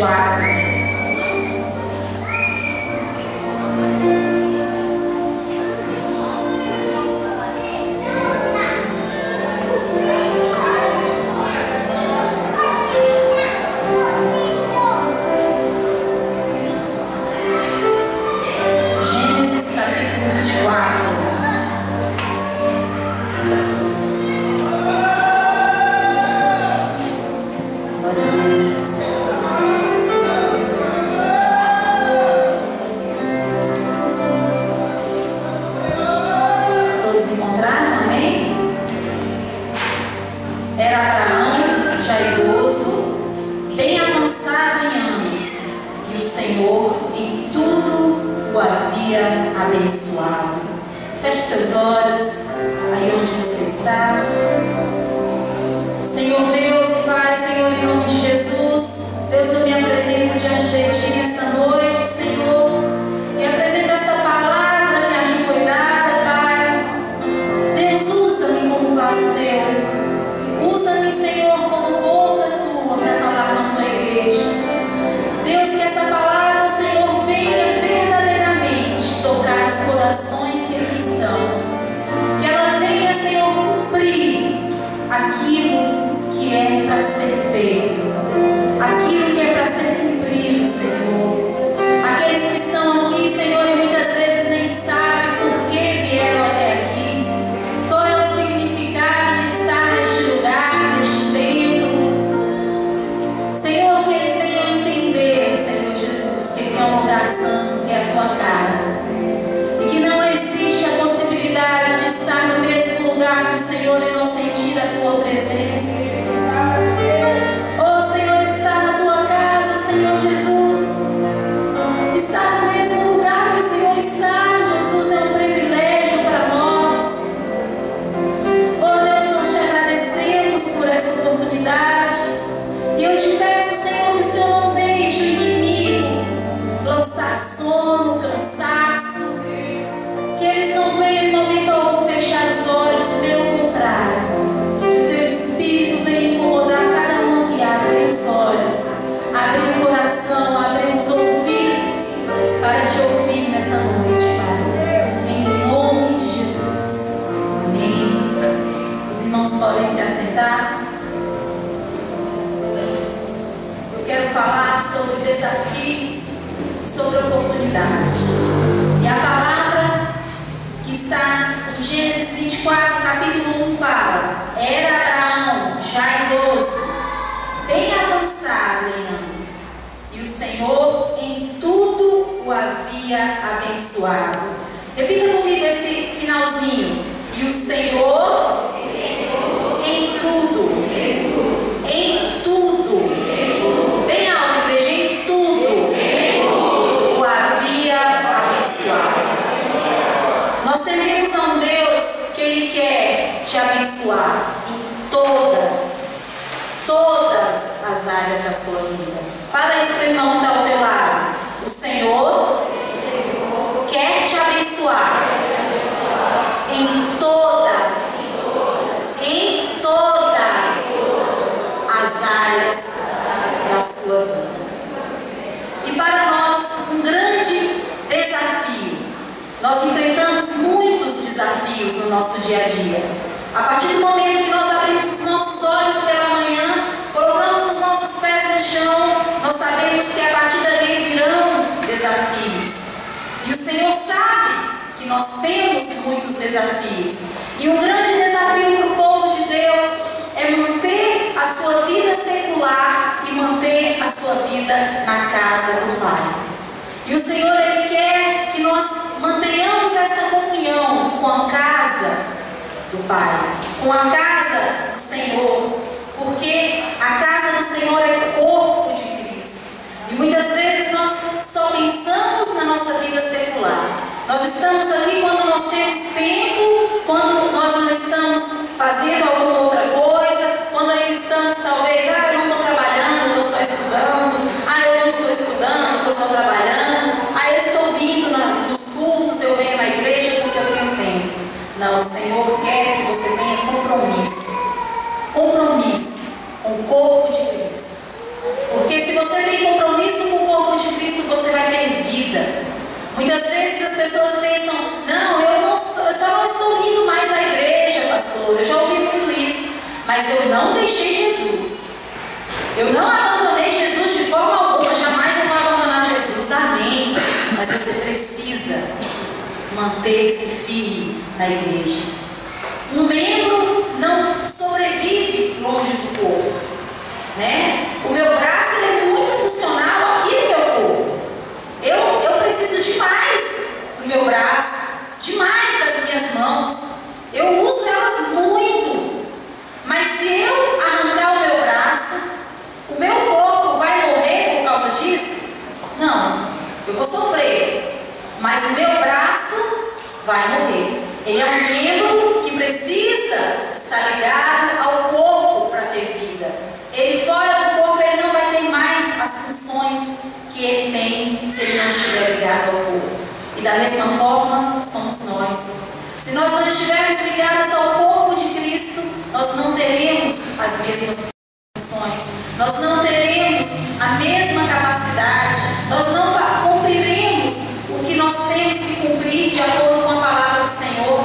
24. Gênesis capítulo 24. Todos encontraram? Amém? Era Abraão, já idoso, bem avançado em anos, e o Senhor em tudo o havia abençoado. Feche seus olhos, aí onde você está. Senhor Deus e Pai, Senhor, em nome de Jesus, Deus, eu me apresento diante de Ti nesta noite, Senhor, e apresento esta palavra que a mim foi dada, Pai. Deus, usa-me como vaso Teu, usa-me, Senhor, como boca Tua para falar na Tua igreja. Deus, que essa palavra, Senhor, venha verdadeiramente tocar os corações que aqui estão, que ela venha, Senhor, cumprir aquilo que é para ser feito, aquilo que é para ser cumprido, Senhor. Aqueles que estão aqui, Senhor, e muitas vezes nem sabem por que vieram até aqui, qual é o significado de estar neste lugar, neste templo. Senhor, que eles venham entender, Senhor Jesus, que aqui é um lugar santo, que é a Tua casa, e que não existe a possibilidade de estar no mesmo lugar que o Senhor e não sentir a Tua presença. Oh, Senhor, está na Tua casa, Senhor Jesus. Está no mesmo lugar que o Senhor está, Jesus, é um privilégio para nós. Oh, Deus, nós Te agradecemos por essa oportunidade. E eu Te peço, Senhor, que o Senhor não deixe o inimigo lançar sono, cansaço, que eles não venham em momento algum fechar os olhos, pelo contrário, que o Teu Espírito venha incomodar cada um aqui, abrir os olhos, abrir o coração, abrir os ouvidos para Te ouvir nessa noite, Pai. Em nome de Jesus. Amém. Os irmãos podem se assentar. Eu quero falar sobre desafios, sobre oportunidade. E a palavra que está em Gênesis 24, capítulo 1, fala: era Abraão, já idoso, bem avançado em anos, e o Senhor em tudo o havia abençoado. Repita comigo esse finalzinho: e o Senhor em tudo, bem alto, igreja, em tudo o havia abençoado. Nós servimos a um Deus que Ele quer te abençoar em todas as áreas da sua vida. Fala isso para o irmão que está ao teu lado. O Senhor quer te abençoar em todas as áreas da sua vida. E para nós, um grande desafio. Nós enfrentamos muitos desafios no nosso dia a dia. A partir do momento que nós abrimos os nossos olhos pela manhã, colocamos os nossos pés no chão, nós sabemos que a partir dali virão desafios. E o Senhor sabe que nós temos muitos desafios. E um grande desafio para o povo de Deus é manter a sua vida secular e manter a sua vida na casa do Pai. E o Senhor, Ele quer que nós mantenhamos essa comunhão com a casa do Pai, com a casa do Senhor, porque a casa do Senhor é o corpo de Cristo. E muitas vezes nós só pensamos na nossa vida secular. Nós estamos aqui quando nós temos tempo, quando nós não estamos fazendo alguma outra coisa, quando ainda estamos talvez, eu não estou trabalhando, eu estou só estudando, eu não estou estudando, estou só trabalhando, eu estou vindo nos cultos, eu venho na igreja porque eu tenho tempo. Não, o Senhor quer que você tenha compromisso. pastor, eu já ouvi muito isso, mas eu não deixei Jesus. Eu não abandonei Jesus de forma alguma, jamais eu vou abandonar Jesus, amém. Mas você precisa manter-se firme na igreja. Um membro não sobrevive longe do corpo, né? O meu braço ele é muito funcional aqui no meu corpo. Eu preciso demais do meu braço, demais das minhas mãos. Eu uso elas muito. Mas se eu arrancar o meu braço, o meu corpo vai morrer por causa disso? Não, eu vou sofrer, mas o meu braço vai morrer. Ele é um membro que precisa estar ligado ao corpo para ter vida. Ele fora do corpo, ele não vai ter mais as funções que ele tem se ele não estiver ligado ao corpo. E da mesma forma, somos nós. Se nós não estivermos ligados ao corpo de Cristo, nós não teremos as mesmas funções, nós não teremos a mesma capacidade, nós não cumpriremos o que nós temos que cumprir de acordo com a palavra do Senhor.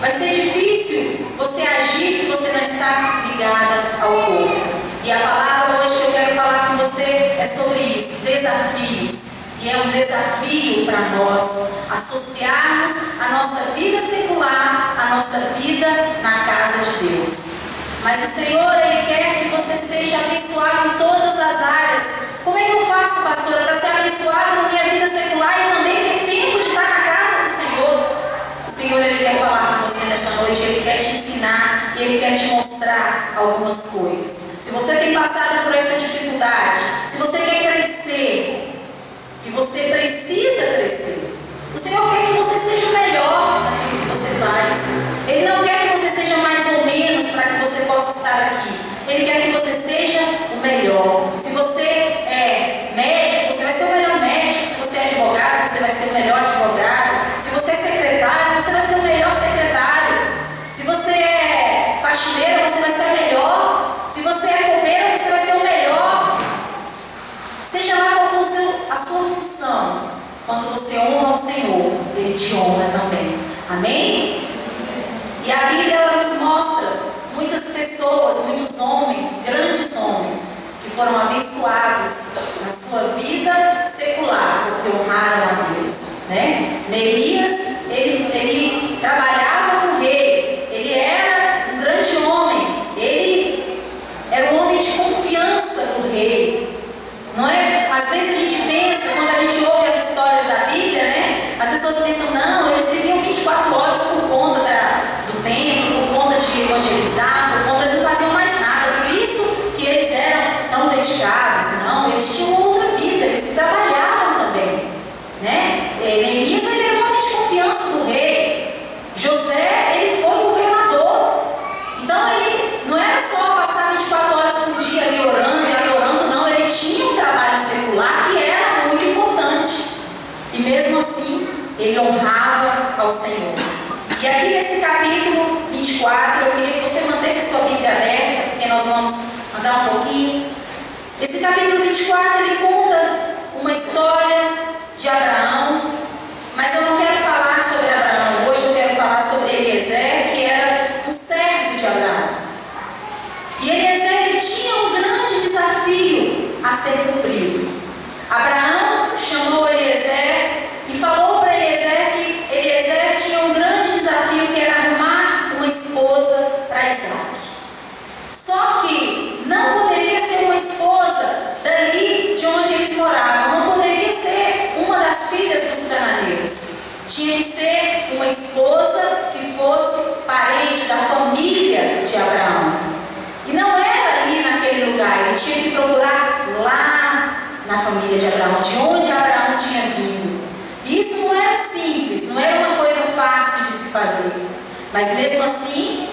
Vai ser difícil você agir se você não está ligada ao corpo. E a palavra hoje que eu quero falar com você é sobre isso, desafios. E é um desafio para nós associarmos a nossa vida secular, a nossa vida na casa de Deus. Mas o Senhor, Ele quer que você seja abençoado em todas as áreas. Como é que eu faço, pastora, para ser abençoada na minha vida secular e também ter tempo de estar na casa do Senhor? O Senhor, Ele quer falar com você nessa noite, Ele quer te ensinar e Ele quer te mostrar algumas coisas. Se você tem passado por essa dificuldade, se você quer crescer, e você precisa crescer. O Senhor quer que você seja o melhor naquilo que você faz. Ele não quer que você seja mais ou menos para que você possa estar aqui. Ele quer que você seja o melhor. Se você é médico, você vai ser o melhor médico. Se você é advogado, você vai ser o melhor advogado. Se você é secretário, você vai ser o melhor secretário. Se você é faxineiro, você vai ser o melhor. Se você é copeiro, você vai ser o melhor. Seja lá qual for a sua função, quando você honra o Senhor, Ele te honra também. Amém? E a Bíblia ela nos mostra muitas pessoas, muitos homens, grandes homens, que foram abençoados na sua vida secular, porque honraram a Deus, né? Neemias, ele trabalhava com o rei, ele era um grande homem, ele era um homem de confiança do rei. Não é? Às vezes a gente pensa, quando a gente ouve as histórias da Bíblia, né? As pessoas pensam, não, eles viviam 24 horas por conta do templo, por conta de evangelizar, por conta, eles não faziam mais nada. Por isso que eles eram tão dedicados. Não, eles tinham outra vida, eles trabalhavam também, né? Neemias, ele era um homem de confiança do rei. José, ele foi governador. Então ele não era só passar 24 horas por dia ali orando e adorando, não. Ele tinha um trabalho secular que era muito importante. E mesmo assim, ele honrava ao Senhor. E aqui nesse capítulo 24, eu queria que você mantesse a sua Bíblia aberta, porque nós vamos andar um pouquinho. Esse capítulo 24, ele conta uma história de Abraão, mas eu não quero falar sobre Abraão. Hoje eu quero falar sobre Eliezer, que era um servo de Abraão. E Eliezer, ele tinha um grande desafio a ser cumprido. Abraão chamou Eliezer e falou para Eliezer que Eliezer tinha um grande desafio, que era arrumar uma esposa para Isaac. Só que não poderia ser uma esposa dali de onde eles moravam, não poderia ser uma das filhas dos cananeus. Tinha que ser uma esposa que fosse parente da família de Abraão. E não era ali naquele lugar, ele tinha que procurar lá na família de Abraão, de onde Abraão tinha vindo. E isso não era simples, não era uma coisa fácil de se fazer. Mas mesmo assim,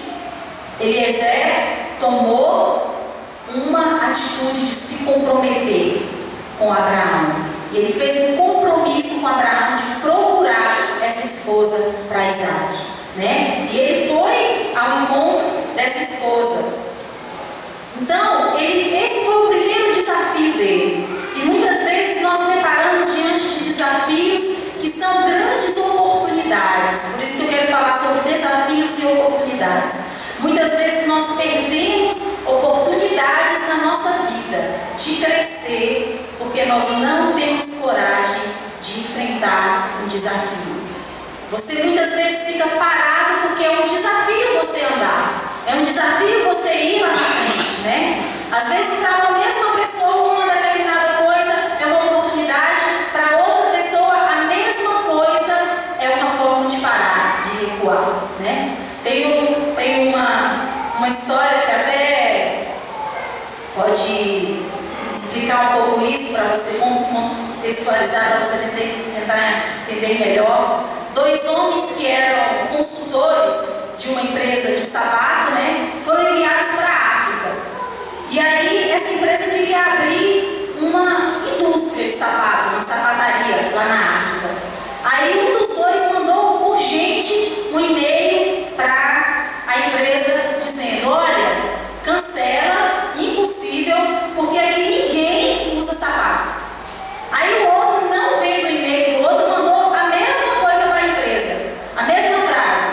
Eliezer tomou uma atitude de se comprometer com Abraão. E ele fez um compromisso com Abraão de procurar essa esposa para Isaac, né? E ele foi ao encontro dessa esposa. Então, esse foi o primeiro desafio dele. E muitas vezes nós deparamos diante de desafios que são grandes oportunidades. Por isso que eu quero falar sobre desafios e oportunidades. Muitas vezes nós perdemos oportunidades na nossa vida de crescer porque nós não temos coragem de enfrentar um desafio. Você muitas vezes fica parado porque é um desafio você andar, é um desafio você ir lá na frente, né? Às vezes para uma mesma pessoa uma determinada coisa é uma oportunidade, para outra pessoa a mesma coisa é uma forma de parar, de recuar, né? Tem uma história que até pode explicar um pouco isso para você contextualizar, para você tentar entender melhor. Dois homens que eram consultores de uma empresa de sapato, né, foram enviados para a África. E aí essa empresa queria abrir uma indústria de sapato, uma sapataria lá na África. Aí um dos dois mandou urgente um e-mail para a empresa dizendo: olha, cancela, impossível, porque aqui ninguém usa sapato. Aí o outro, não vendo o e-mail do outro, mandou a mesma coisa para a empresa, a mesma frase.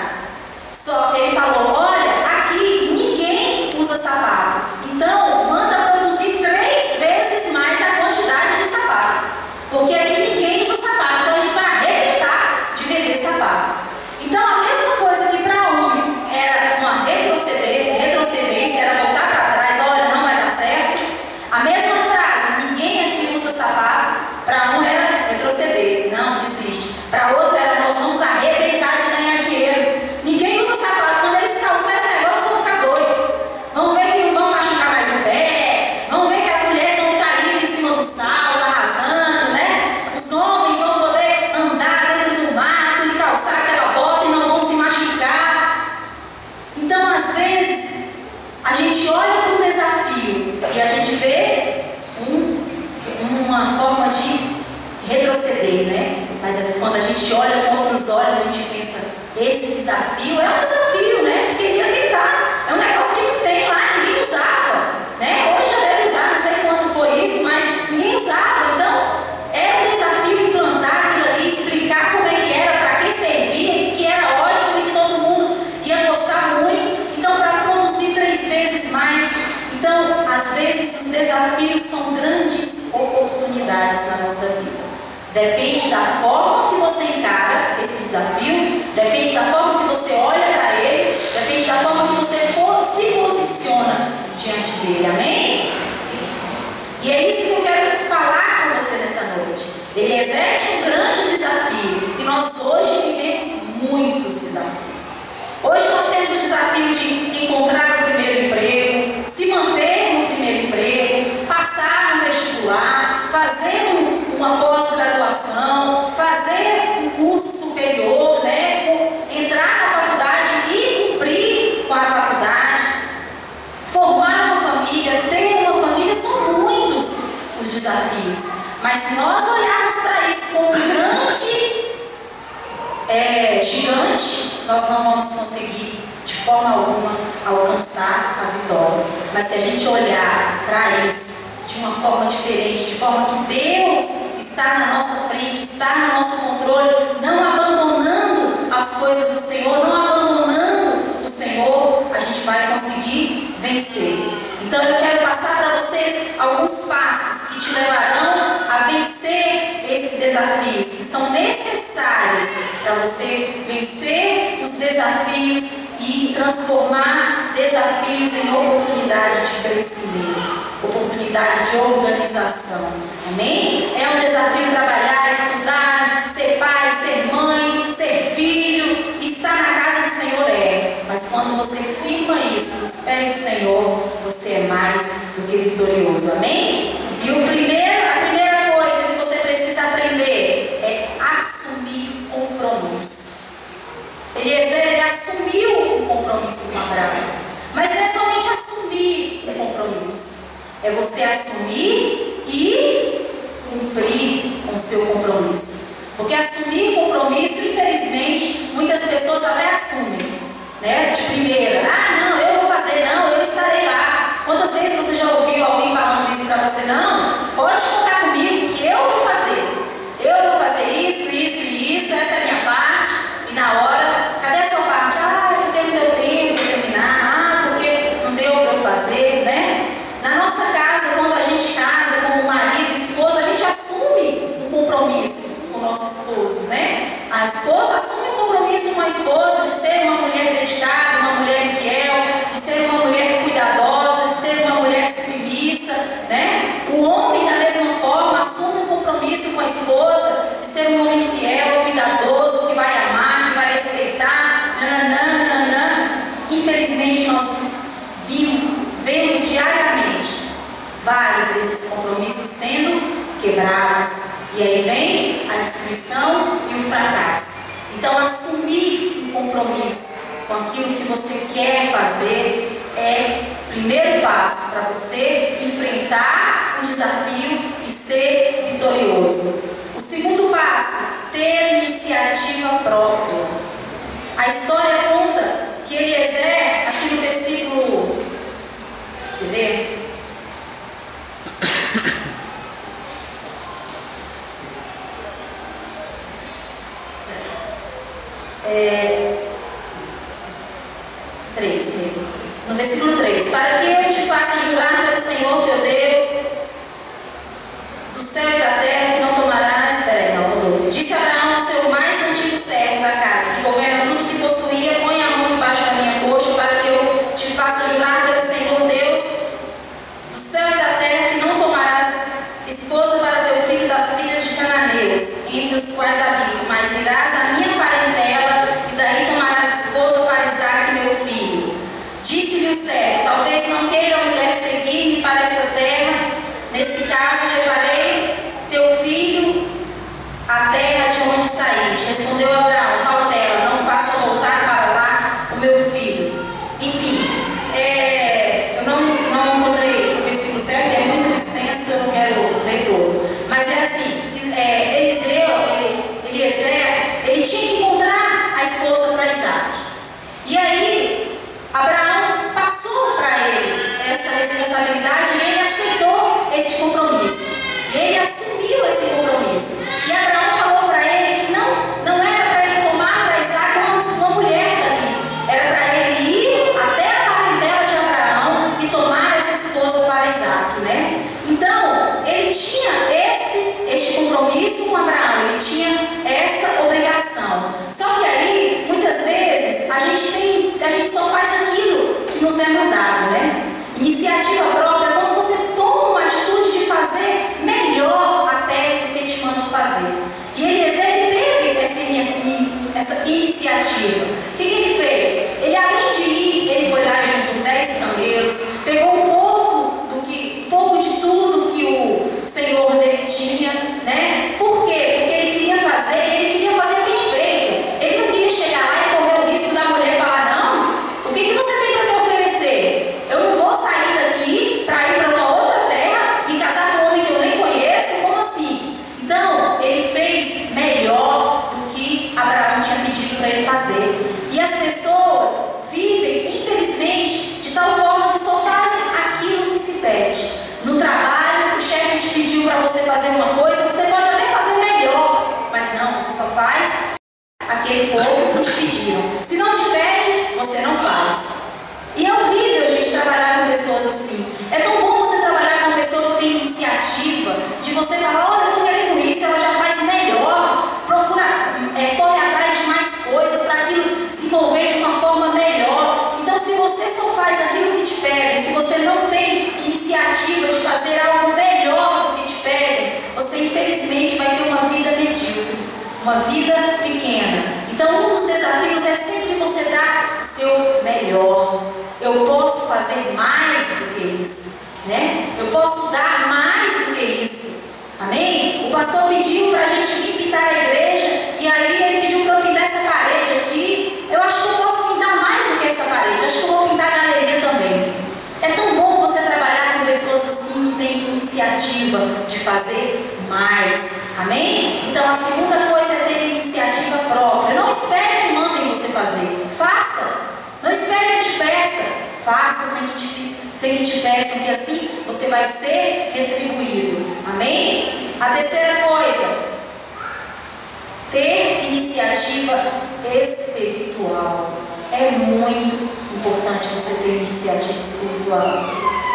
Só ele falou: olha, aqui ninguém usa sapato, então manda produzir 3 vezes mais a quantidade de sapato, porque aqui ninguém usa sapato, então a gente vai arrebentar de vender sapato. Então a mesma coisa que para um era uma retrocedência, era voltar para trás, olha, não vai dar certo. A mesma frase, ninguém aqui usa sapato, para um era retroceder, não, desiste. Para outro era, nós vamos arrebentar de ganhar dinheiro. Ninguém usa sapato, quando eles calçar esse negócio vão ficar doidos. Vão ver que não vão machucar mais o pé, vão ver que as mulheres vão ficar ali em cima do salto, arrasando, né? Os homens vão poder andar dentro do mato e calçar aquela bota e não vão se machucar. Então, às vezes, a gente olha para um desafio e a gente vê uma forma de retroceder, né? Mas às vezes, quando a gente olha com outros olhos, a gente pensa: esse desafio é um desafio, né? Porque queria tentar, é um negócio que não tem lá, ninguém usava, né? Hoje já deve usar, não sei quando foi isso, mas ninguém usava. Então, era um desafio implantar aquilo ali, explicar como é que era, para que servia, que era ótimo e que todo mundo ia gostar muito. Então, para produzir 3 vezes mais. Então, às vezes, os desafios são grandes oportunidades na nossa vida. Depende da forma que você encara esse desafio, depende da forma que você olha para ele, depende da forma que você se posiciona diante dele. Amém? E é isso que eu quero falar com você nessa noite. Ele exerce um grande desafio e nós hoje vivemos muitos desafios. Hoje nós temos o desafio de encontrar o primeiro emprego, se manter no primeiro emprego, passar no vestibular, fazer uma pós-graduação, fazer um curso superior, né? Entrar na faculdade e cumprir com a faculdade, formar uma família, ter uma família. São muitos os desafios. Mas se nós olharmos para isso como um grande gigante, nós não vamos conseguir de forma alguma alcançar a vitória. Mas se a gente olhar para isso de uma forma diferente, de forma que Deus está na nossa frente, está no nosso controle, não abandonando as coisas do Senhor, não abandonando o Senhor, a gente vai conseguir vencer. Então eu quero passar para vocês alguns passos que te levarão a vencer esses desafios, que são necessários para você vencer os desafios e transformar desafios em oportunidade de crescimento, oportunidade de organização. Amém? É um desafio trabalhar, estudar, ser pai, ser mãe, ser filho, estar na casa do Senhor mas quando você firma isso nos pés do Senhor, você é mais do que vitorioso. Amém? E a primeira coisa que você precisa aprender é assumir compromisso. Ele assumiu um compromisso com Abraão, mas não é somente assumir um compromisso, é você assumir e cumprir com o seu compromisso. Porque assumir compromisso, infelizmente, muitas pessoas até assumem, né? De primeira: não, eu vou fazer, não, eu estarei lá. Quantas vezes você já ouviu alguém falando isso para você? Não, pode contar comigo que eu vou fazer isso, essa é a minha parte. E na hora, cadê a sua parte? Porque não deu tempo de terminar. fazer, né? Na nossa casa, quando a gente casa como marido e esposa, a gente assume um compromisso com o nosso esposo, né? A esposa assume um compromisso com a esposa de ser uma mulher dedicada, uma mulher fiel, de ser uma mulher cuidadosa, de ser uma mulher submissa, né? O homem, da mesma forma, assume um compromisso com a esposa de ser um homem fiel, cuidadoso, que vai amar, que vai respeitar, nananã. Infelizmente, nós vemos diariamente vários desses compromissos sendo quebrados. E aí vem a destruição e o fracasso. Então, assumir um compromisso com aquilo que você quer fazer é o primeiro passo para você enfrentar o desafio e ser vitorioso. O segundo passo, ter iniciativa própria. A história conta que Eliezer, aqui no versículo, quer ver? No versículo 3: para que eu te faça jurar pelo Senhor teu Deus, do céu e da terra, que não tomarás. Disse Abraão, seu mais antigo servo da casa, que governa tudo que possuía, põe a mão debaixo da minha coxa, para que eu te faça jurar pelo Senhor Deus, do céu e da terra, que não tomarás esposa para teu filho das filhas de cananeus, entre os quais habito, mas irás à minha parentela, e daí tomarás esposa para Isaque, meu filho. Disse-lhe o servo, talvez não queira a mulher seguir-me para esta terra, nesse caso levarei teu filho à terra de onde saíste. Respondeu Abraão, cautela, não faça voltar para lá o meu filho. Enfim, eu não encontrei o versículo certo, é muito extenso, eu não quero ler todo. Mas é assim, Eliezer, ele tinha que encontrar a esposa para Isaque. E aí, Abraão passou para ele essa responsabilidade e ele aceitou esse compromisso. E ele assumiu esse compromisso. E Abraão falou para ele que não era para ele tomar para Isaque uma mulher dali. Era para ele ir até a parentela de Abraão e tomar essa esposa para Isaque, né? Então, ele tinha este compromisso com Abraão. Ele tinha essa obrigação. Só que aí, muitas vezes, a gente só faz aquilo que nos é mandado, né? Iniciativa própria, quando você toma uma atitude de fazer melhor até do que te mandam fazer. E Eliezer teve essa iniciativa. O que ele fez? Ele, além de ir, ele foi lá e juntou 10 cameiros, pegou um pouco de tudo que o Senhor dele tinha, né? Por quê? Porque ele queria fazer bem feito. Ele não queria chegar lá e correr o risco da mulher falar, não, o que você tem para me oferecer? Eu não vou sair daqui para ir para uma outra terra, me casar com um homem que eu nem conheço, como assim? Então, ele fez melhor do que Abraão tinha pedido para ele fazer. E as pessoas vivem, infelizmente, de tal forma que só fazem aquilo que se pede. No trabalho, o chefe te pediu para você fazer uma coisa, você pode até fazer melhor, mas não, você só faz aquele pouco que te pediram. Se não te pede, você não faz. E é horrível, gente, trabalhar com pessoas assim. É tão bom você trabalhar com uma pessoa que tem iniciativa, de você falar, olha, eu estou querendo isso, ela já faz melhor, corre atrás de mais coisas para aquilo se envolver de uma forma melhor. Então, se você só faz aquilo que te pedem, se você não tem iniciativa de fazer algo melhor do que te pedem, você infelizmente vai ter uma vida medíocre, uma vida pequena. Então, um dos desafios é sempre você dar o seu melhor. Eu posso fazer mais do que isso, né? Eu posso dar mais do que isso. Amém? O pastor pediu para a gente vir pintar a igreja, e aí ele pediu para eu pintar essa parede aqui. Eu acho que eu posso pintar mais do que essa parede. Acho que eu vou pintar a galeria também. É tão bom você trabalhar com pessoas assim que têm iniciativa de fazer mais. Amém? Então a segunda coisa é ter iniciativa própria. Não espere que mandem você fazer. Faça. Não espere que te peça. Faça sem que te peçam, que assim você vai ser retribuído. Amém? A terceira coisa, ter iniciativa espiritual. É muito importante você ter iniciativa espiritual.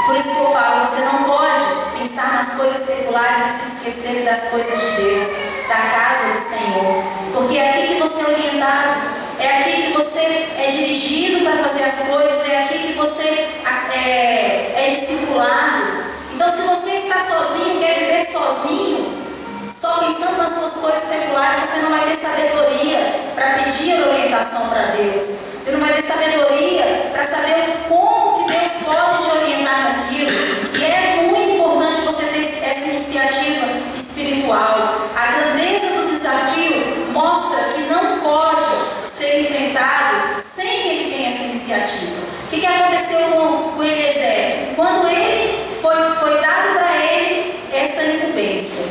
Por isso que eu falo, você não pode pensar nas coisas seculares e se esquecer das coisas de Deus, da casa do Senhor. Porque é aqui que você é orientado, é aqui que você é dirigido para fazer as coisas, é aqui que você é discipulado. Então, se você está sozinho, quer viver sozinho, só pensando nas suas coisas seculares, você não vai ter sabedoria para pedir orientação para Deus. Você não vai ter sabedoria para saber como que Deus pode te orientar naquilo. E é muito importante você ter essa iniciativa espiritual. A grandeza do desafio mostra que não pode ser enfrentado sem que ele tenha essa iniciativa. O que aconteceu com Eliezer? Quando foi dado para ele essa incumbência.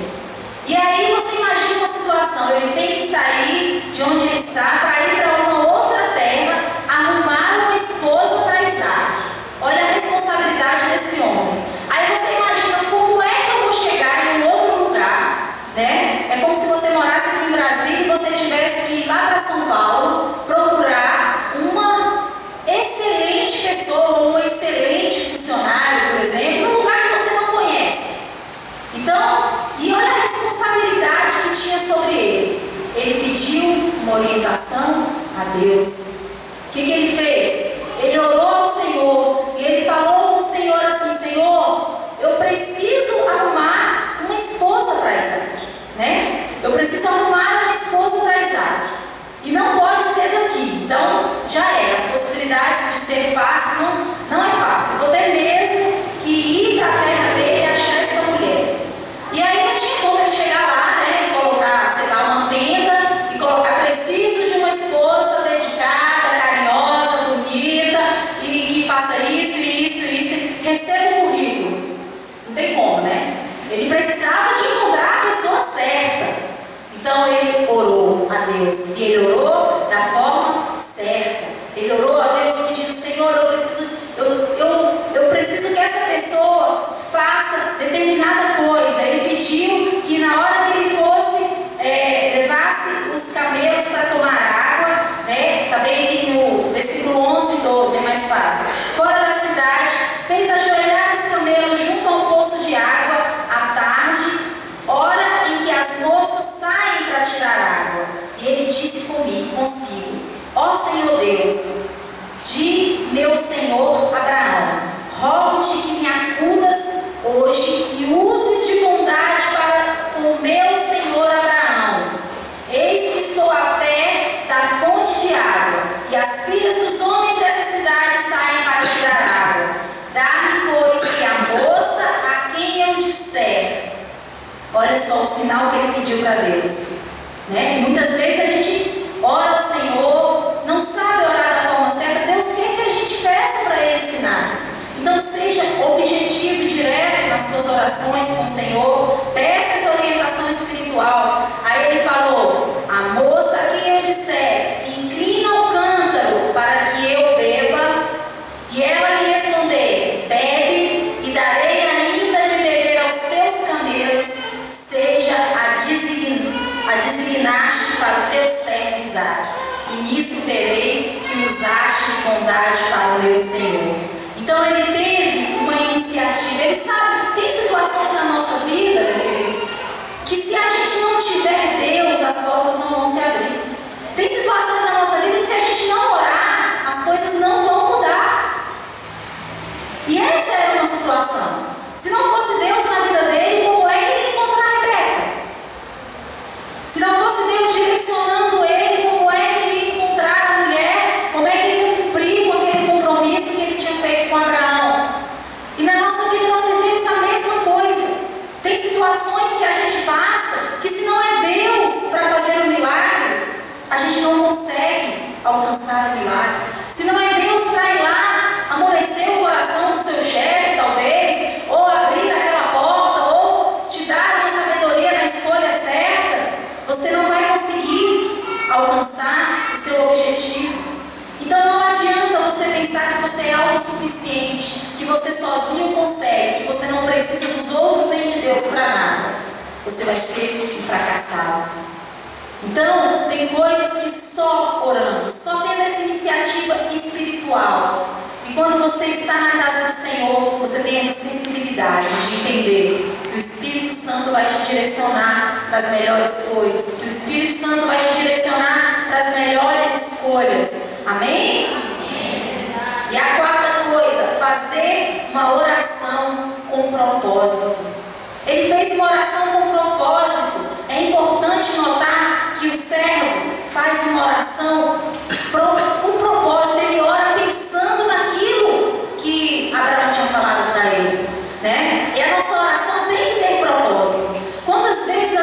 E aí você imagina uma situação, ele tem que sair de onde ele está para ir para uma outra terra, arrumar uma esposa para Isaac. Olha a responsabilidade desse homem. Aí você imagina como é que eu vou chegar em um outro lugar, né? É como se você morasse aqui em Brasília e você tivesse que ir lá para São Paulo procurar uma excelente pessoa, ou um excelente funcionário, por exemplo, num lugar que você não conhece. Então, e olha a responsabilidade que tinha sobre ele. Ele pediu uma orientação a Deus. O que ele fez? Ele orou ao Senhor e ele falou com o Senhor assim: Senhor, eu preciso arrumar uma esposa para Isaac, né? Eu preciso arrumar uma esposa para Isaac. E não pode ser daqui. Então, já é. As possibilidades de ser fácil não é fácil. Vou ter mesmo que ir para a terra dele e achar essa mulher. E aí não tinha como ele chegar lá, né, e colocar, sei lá, uma tenda e colocar: preciso de uma esposa dedicada, carinhosa, bonita e que faça isso, receba currículos. Não tem como, né? Ele precisava de encontrar a pessoa certa. Então ele orou a Deus, e ele orou da forma certa. Ele orou a Deus pedindo: Senhor, eu preciso que essa pessoa faça determinada coisa. Ele pediu que na hora que ele fosse, levasse os camelos para tomar água, né? Está bem aqui no versículo 11 e 12, é mais fácil. Fora da cidade, fez ajoelhar os camelos junto a um poço de água à tarde, hora em que as moças saem para tirar água. E ele disse consigo: ó Senhor Deus, de meu senhor Abraão, rogo-te que me acudas hoje e uses de bondade para com o meu senhor Abraão. Eis que estou a pé da fonte de água, e as filhas dos homens dessa cidade saem para tirar água. Dá-me, pois, que a moça a quem eu disser. Olha só o sinal que ele pediu para Deus, né? E muitas vezes a gente ora ao Senhor, não sabe orar da forma certa. Deus quer que a gente peça para Ele sinais. Então seja objetivo e direto nas suas orações com o Senhor. Peça essa orientação espiritual. Aí ele falou: a moça a quem eu disser, inclina o cântaro para que eu beba. E ela me responder: bebe, e darei ainda de beber aos teus camelos. Seja a designaste para o teu servo Isaac, e nisso verei que usaste de bondade para o meu Senhor. Então ele teve uma iniciativa. Ele sabe que tem situações na nossa vida, meu querido, que se a gente não tiver Deus, as portas não vão se abrir. Tem situações na nossa vida que se a gente não orar, as coisas não vão mudar. E essa era uma situação. Se não fosse Deus na vida dele, como é que ele ia encontrar a Rebeca? Se não fosse Deus direcionando ele, como é que ele ia encontrar a mulher? Como é que ele ia cumprir com aquele compromisso que ele tinha feito com Abraão? E na nossa vida nós vivemos a mesma coisa. Tem situações que a gente passa que, se não é Deus para fazer o milagre, a gente não consegue alcançar o milagre. Se não é Deus para ir lá amolecer o coração do seu chefe, talvez, ou abrir aquela porta, ou te dar uma sabedoria na escolha certa, você não vai conseguir alcançar o seu objetivo. Então não adianta você pensar que você é autossuficiente, que você sozinho consegue, que você não precisa dos outros nem de Deus para nada. Você vai ser um fracassado. Então, tem coisas que só orando, só tendo essa iniciativa espiritual. E quando você está na casa do Senhor, você tem essa sensibilidade de entender que o Espírito Santo vai te direcionar para as melhores coisas, que o Espírito Santo vai te direcionar para as melhores escolhas. Amém? E a quarta coisa, fazer uma oração com propósito. Ele fez uma oração com propósito. É importante notar que o servo faz uma oração com propósito. Ele ora pensando naquilo que Abraão tinha falado para ele, né? E a nossa oração tem que ter propósito. Quantas vezes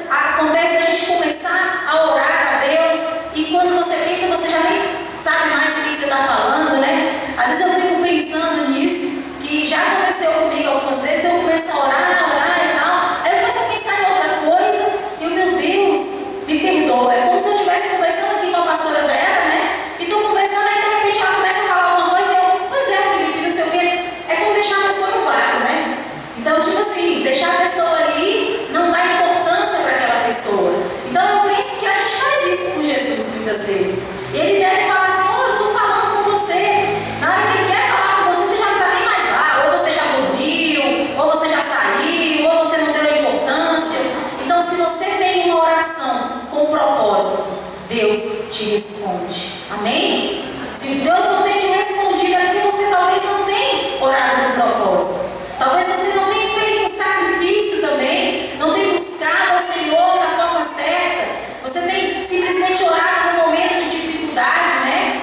acontece a gente começar a orar a Deus e quando você pensa, você já nem sabe mais o que você está falando, né? Às vezes eu fico pensando nisso, que já aconteceu comigo algumas vezes. Eu começo a orar e tal, aí eu começo a pensar em outra coisa e eu, meu Deus, me perdoa. É como se eu estivesse conversando aqui com a pastora Vera, né? E estou conversando, aí de repente ela começa a falar alguma coisa e eu, pois é, Felipe, não sei o quê. É como deixar a pessoa no vácuo, né? Então, tipo assim, deixar a pessoa ali, não dá importância para aquela pessoa. Então eu penso que a gente faz isso com Jesus muitas vezes. E ele deve falar assim, eu estou falando com você. Na hora que ele quer falar com você, você já não está nem mais lá. Ou você já dormiu, ou você já saiu, ou você não deu importância. Então, se você tem uma oração com propósito, Deus te responde. Amém? Se Deus não tem te respondido, é porque você talvez não tenha orado com propósito. Talvez você não tenha feito um sacrifício também, não tenha buscado ao Senhor da forma certa. Você tem simplesmente orado no momento de dificuldade, né?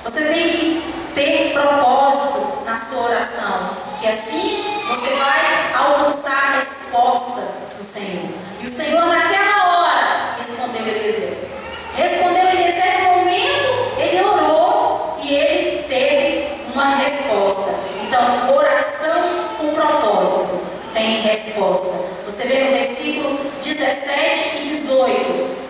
Você tem que ter propósito na sua oração, que assim você vai alcançar a resposta do Senhor. E o Senhor naquela hora respondeu Eliezer. Respondeu Eliezer no momento, ele orou e ele teve uma resposta. Então, oração com propósito tem resposta. Você vê no versículo 17 e 18.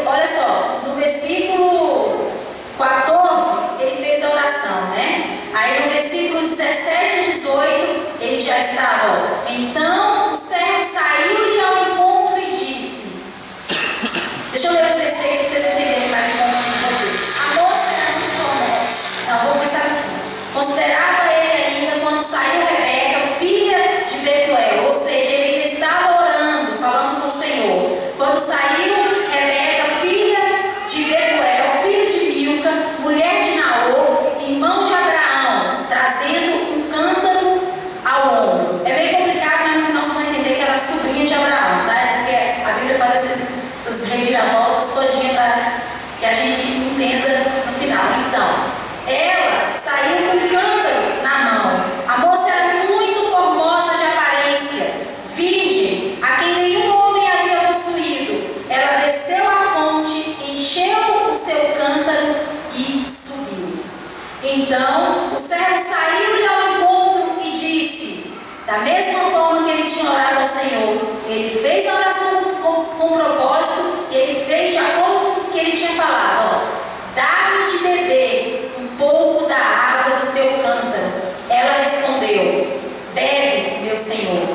Olha só, no versículo 14, ele fez a oração, né? Aí no versículo 17 e 18, ele já estava, ó. Então o servo saiu-lhe ao encontro e disse. Deixa eu ler o 16 para vocês entenderem mais um pouco. A moça era muito formosa. Não, vou começar aqui. Considerava ele ainda quando saiu Rebeca, filha de Betuel. Ou seja, ele ainda estava orando, falando com o Senhor. Quando saiu Rebeca, filha de Betuel, filha de Milca, mulher de Naor, irmão de Abraão, trazendo um cântaro ao ombro. É bem complicado, mas no final vocês vão entender que ela é sobrinha de Abraão, tá? Porque a Bíblia faz essas reviravoltas todinha para que a gente entenda no final. Então, ela saiu com um cântaro na mão. A moça era muito formosa de aparência, virgem, a quem nenhum homem havia possuído. Ela desceu à fonte, encheu o seu cântaro e subiu. Então o servo saiu-lhe ao encontro e disse, da mesma forma que ele tinha orado ao Senhor, ele fez a oração com propósito e ele fez de acordo com o que ele tinha falado. Dá-me de beber um pouco da água do teu cântaro. Ela respondeu, bebe, meu Senhor.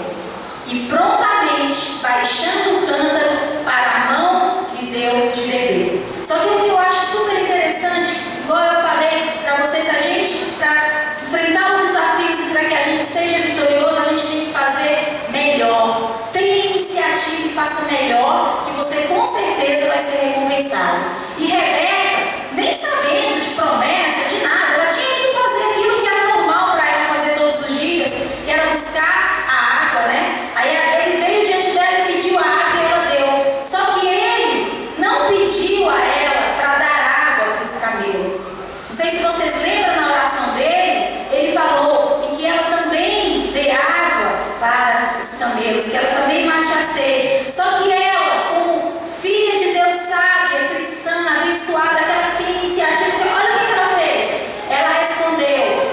E prontamente, baixando o cântaro para a mão, lhe deu de beber. Só que o que eu acho super interessante, igual eu falei para vocês, a gente, para enfrentar os desafios e para que a gente seja vitorioso, a gente tem que fazer melhor. Tenha iniciativa e faça melhor, que você com certeza vai ser recompensado. E Rebeca, nem sabendo de promessa, de nada, ela tinha ido fazer aquilo que era normal para ela fazer todos os dias, que era buscar a água, né? Aí ele veio diante dela e pediu a água e ela deu. Só que ele não pediu a ela para dar água para os camelos. Não sei se vocês lembram na oração dele, ele falou e que ela também dê água para os camelos, que ela também mate a sede. Só que ela, como filha de Deus sábia, cristã, abençoada, aquela que tem iniciativa, olha o que ela fez. Ela respondeu,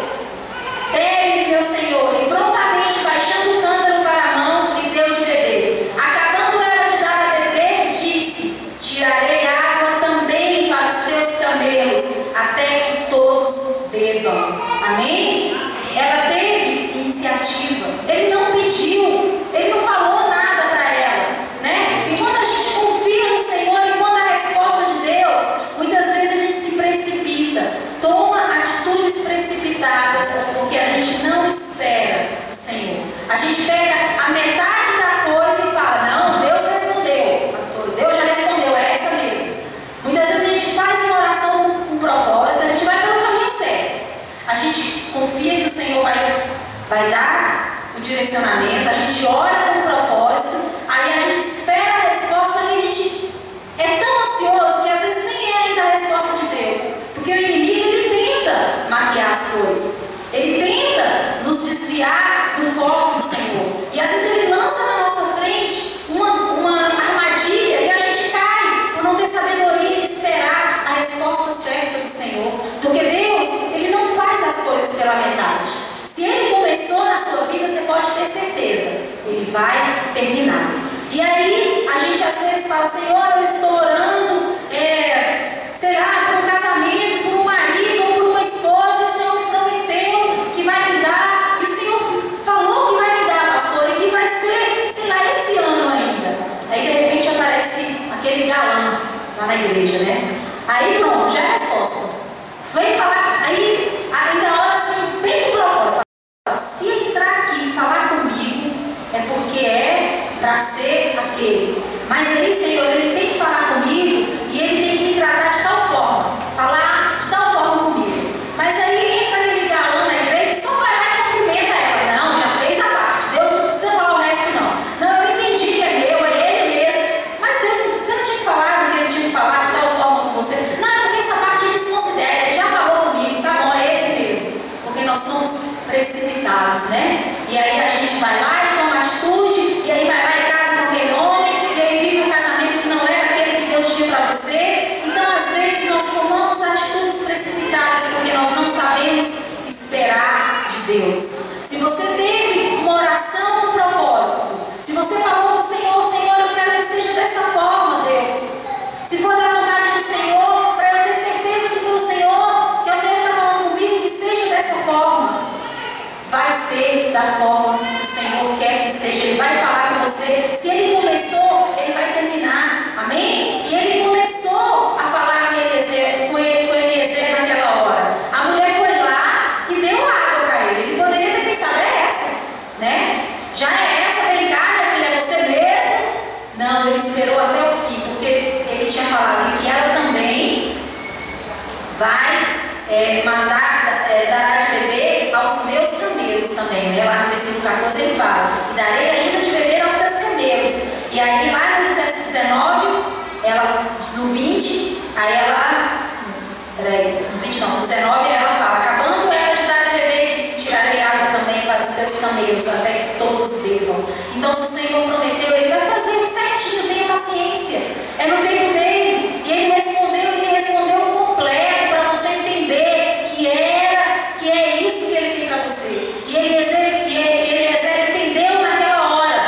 bebe, meu Senhor, e prontamente baixando o cântaro para a mão, lhe deu de beber. Acabando ela de dar a beber, disse, tirarei água também para os teus camelos, até que todos bebam. Amém? Ela teve iniciativa. Ele não pediu, ele não falou nada para ela, né? E quando a gente confia no Senhor e quando a resposta de Deus, muitas vezes a gente se precipita, toma atitudes precipitadas, porque a gente não espera vai dar o direcionamento, a gente ora com propósito, aí a gente espera a resposta e a gente é tão ansioso que às vezes nem é ainda a resposta de Deus, porque o inimigo ele tenta maquiar as coisas, ele tenta nos desviar do foco do Senhor, e às vezes ele lança na nossa frente uma armadilha e a gente cai por não ter sabedoria de esperar a resposta certa do Senhor, porque Deus ele não faz as coisas pela metade. Se Ele começou na sua vida, você pode ter certeza, Ele vai terminar. E aí, a gente às vezes fala, Senhor, eu estou orando, sei lá, por um casamento, por um marido ou por uma esposa, e o Senhor me prometeu que vai me dar, e o Senhor falou que vai me dar, pastor, e que vai ser, sei lá, esse ano ainda. Aí, de repente, aparece aquele galã lá na igreja, né? Aí, pronto, já é a resposta. Vem falar, aí, ainda ora assim, bem com propósito. Se entrar aqui e falar comigo, é porque é para ser aquele. Mas aí, Senhor, ele tem que falar comigo e ele tem que me tratar de tal forma, falar de tal forma comigo. Mas aí entra aquele galã na igreja e só vai lá e cumprimenta ela. Não, já fez a parte. Deus não precisa falar o resto, não. Não, eu entendi que é meu, é ele mesmo. Mas Deus, você não tinha que falar do que ele tinha que falar de tal forma com você. Não, é porque essa parte ele desconsidera. Ele já falou comigo, tá bom, é esse mesmo. Porque nós somos precipitados, né? E aí a gente vai lá e toma atitude, e aí vai lá e casa com aquele homem, e aí vive um casamento que não era aquele que Deus tinha para você. Então, às vezes, nós tomamos atitudes precipitadas porque nós não sabemos esperar de Deus. Se você teve uma oração com propósito, se você falou com o Senhor, Senhor, eu quero que seja dessa forma, Deus. Se for da vontade do Senhor, para eu ter certeza que foi o Senhor, que o Senhor está falando comigo, que seja dessa forma. Vai ser da forma que o Senhor quer que seja. Ele vai falar com você. Se Ele começou, Ele vai terminar. Amém? E Ele começou a falar com Eliezer naquela hora. A mulher foi lá e deu água para ele. Ele poderia ter pensado, é essa, né? Já é essa, vem cá, minha filha, é você mesmo? Não, ele esperou até o fim, porque ele tinha falado que ela também vai dará de beber aos meus camelos também, né? Lá no versículo 14 ele fala, e darei ainda de beber aos teus camelos. E aí lá no 19, no 20, aí ela, no 20 não, no 19 ela fala, acabando ela de dar de beber, disse, tirarei água também para os teus camelos, até que todos bebam. Então se o Senhor prometeu, Ele vai fazer certinho, tenha paciência, é no tempo dele. E ele respondeu completo, para você entender que é isso que ele tem para você. E Eliezer entendeu naquela hora,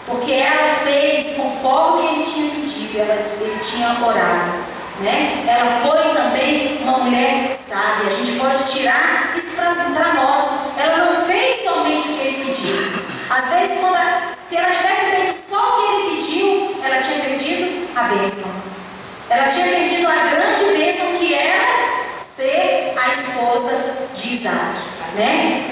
porque ela fez conforme ele tinha pedido, ele tinha orado, né? Ela foi também uma mulher sábia. A gente pode tirar isso para nós. Ela não fez somente o que ele pediu. Às vezes, se ela tivesse feito só o que ele pediu, ela tinha perdido a bênção. Ela tinha perdido a grande bênção que era ser a esposa de Isaac, né?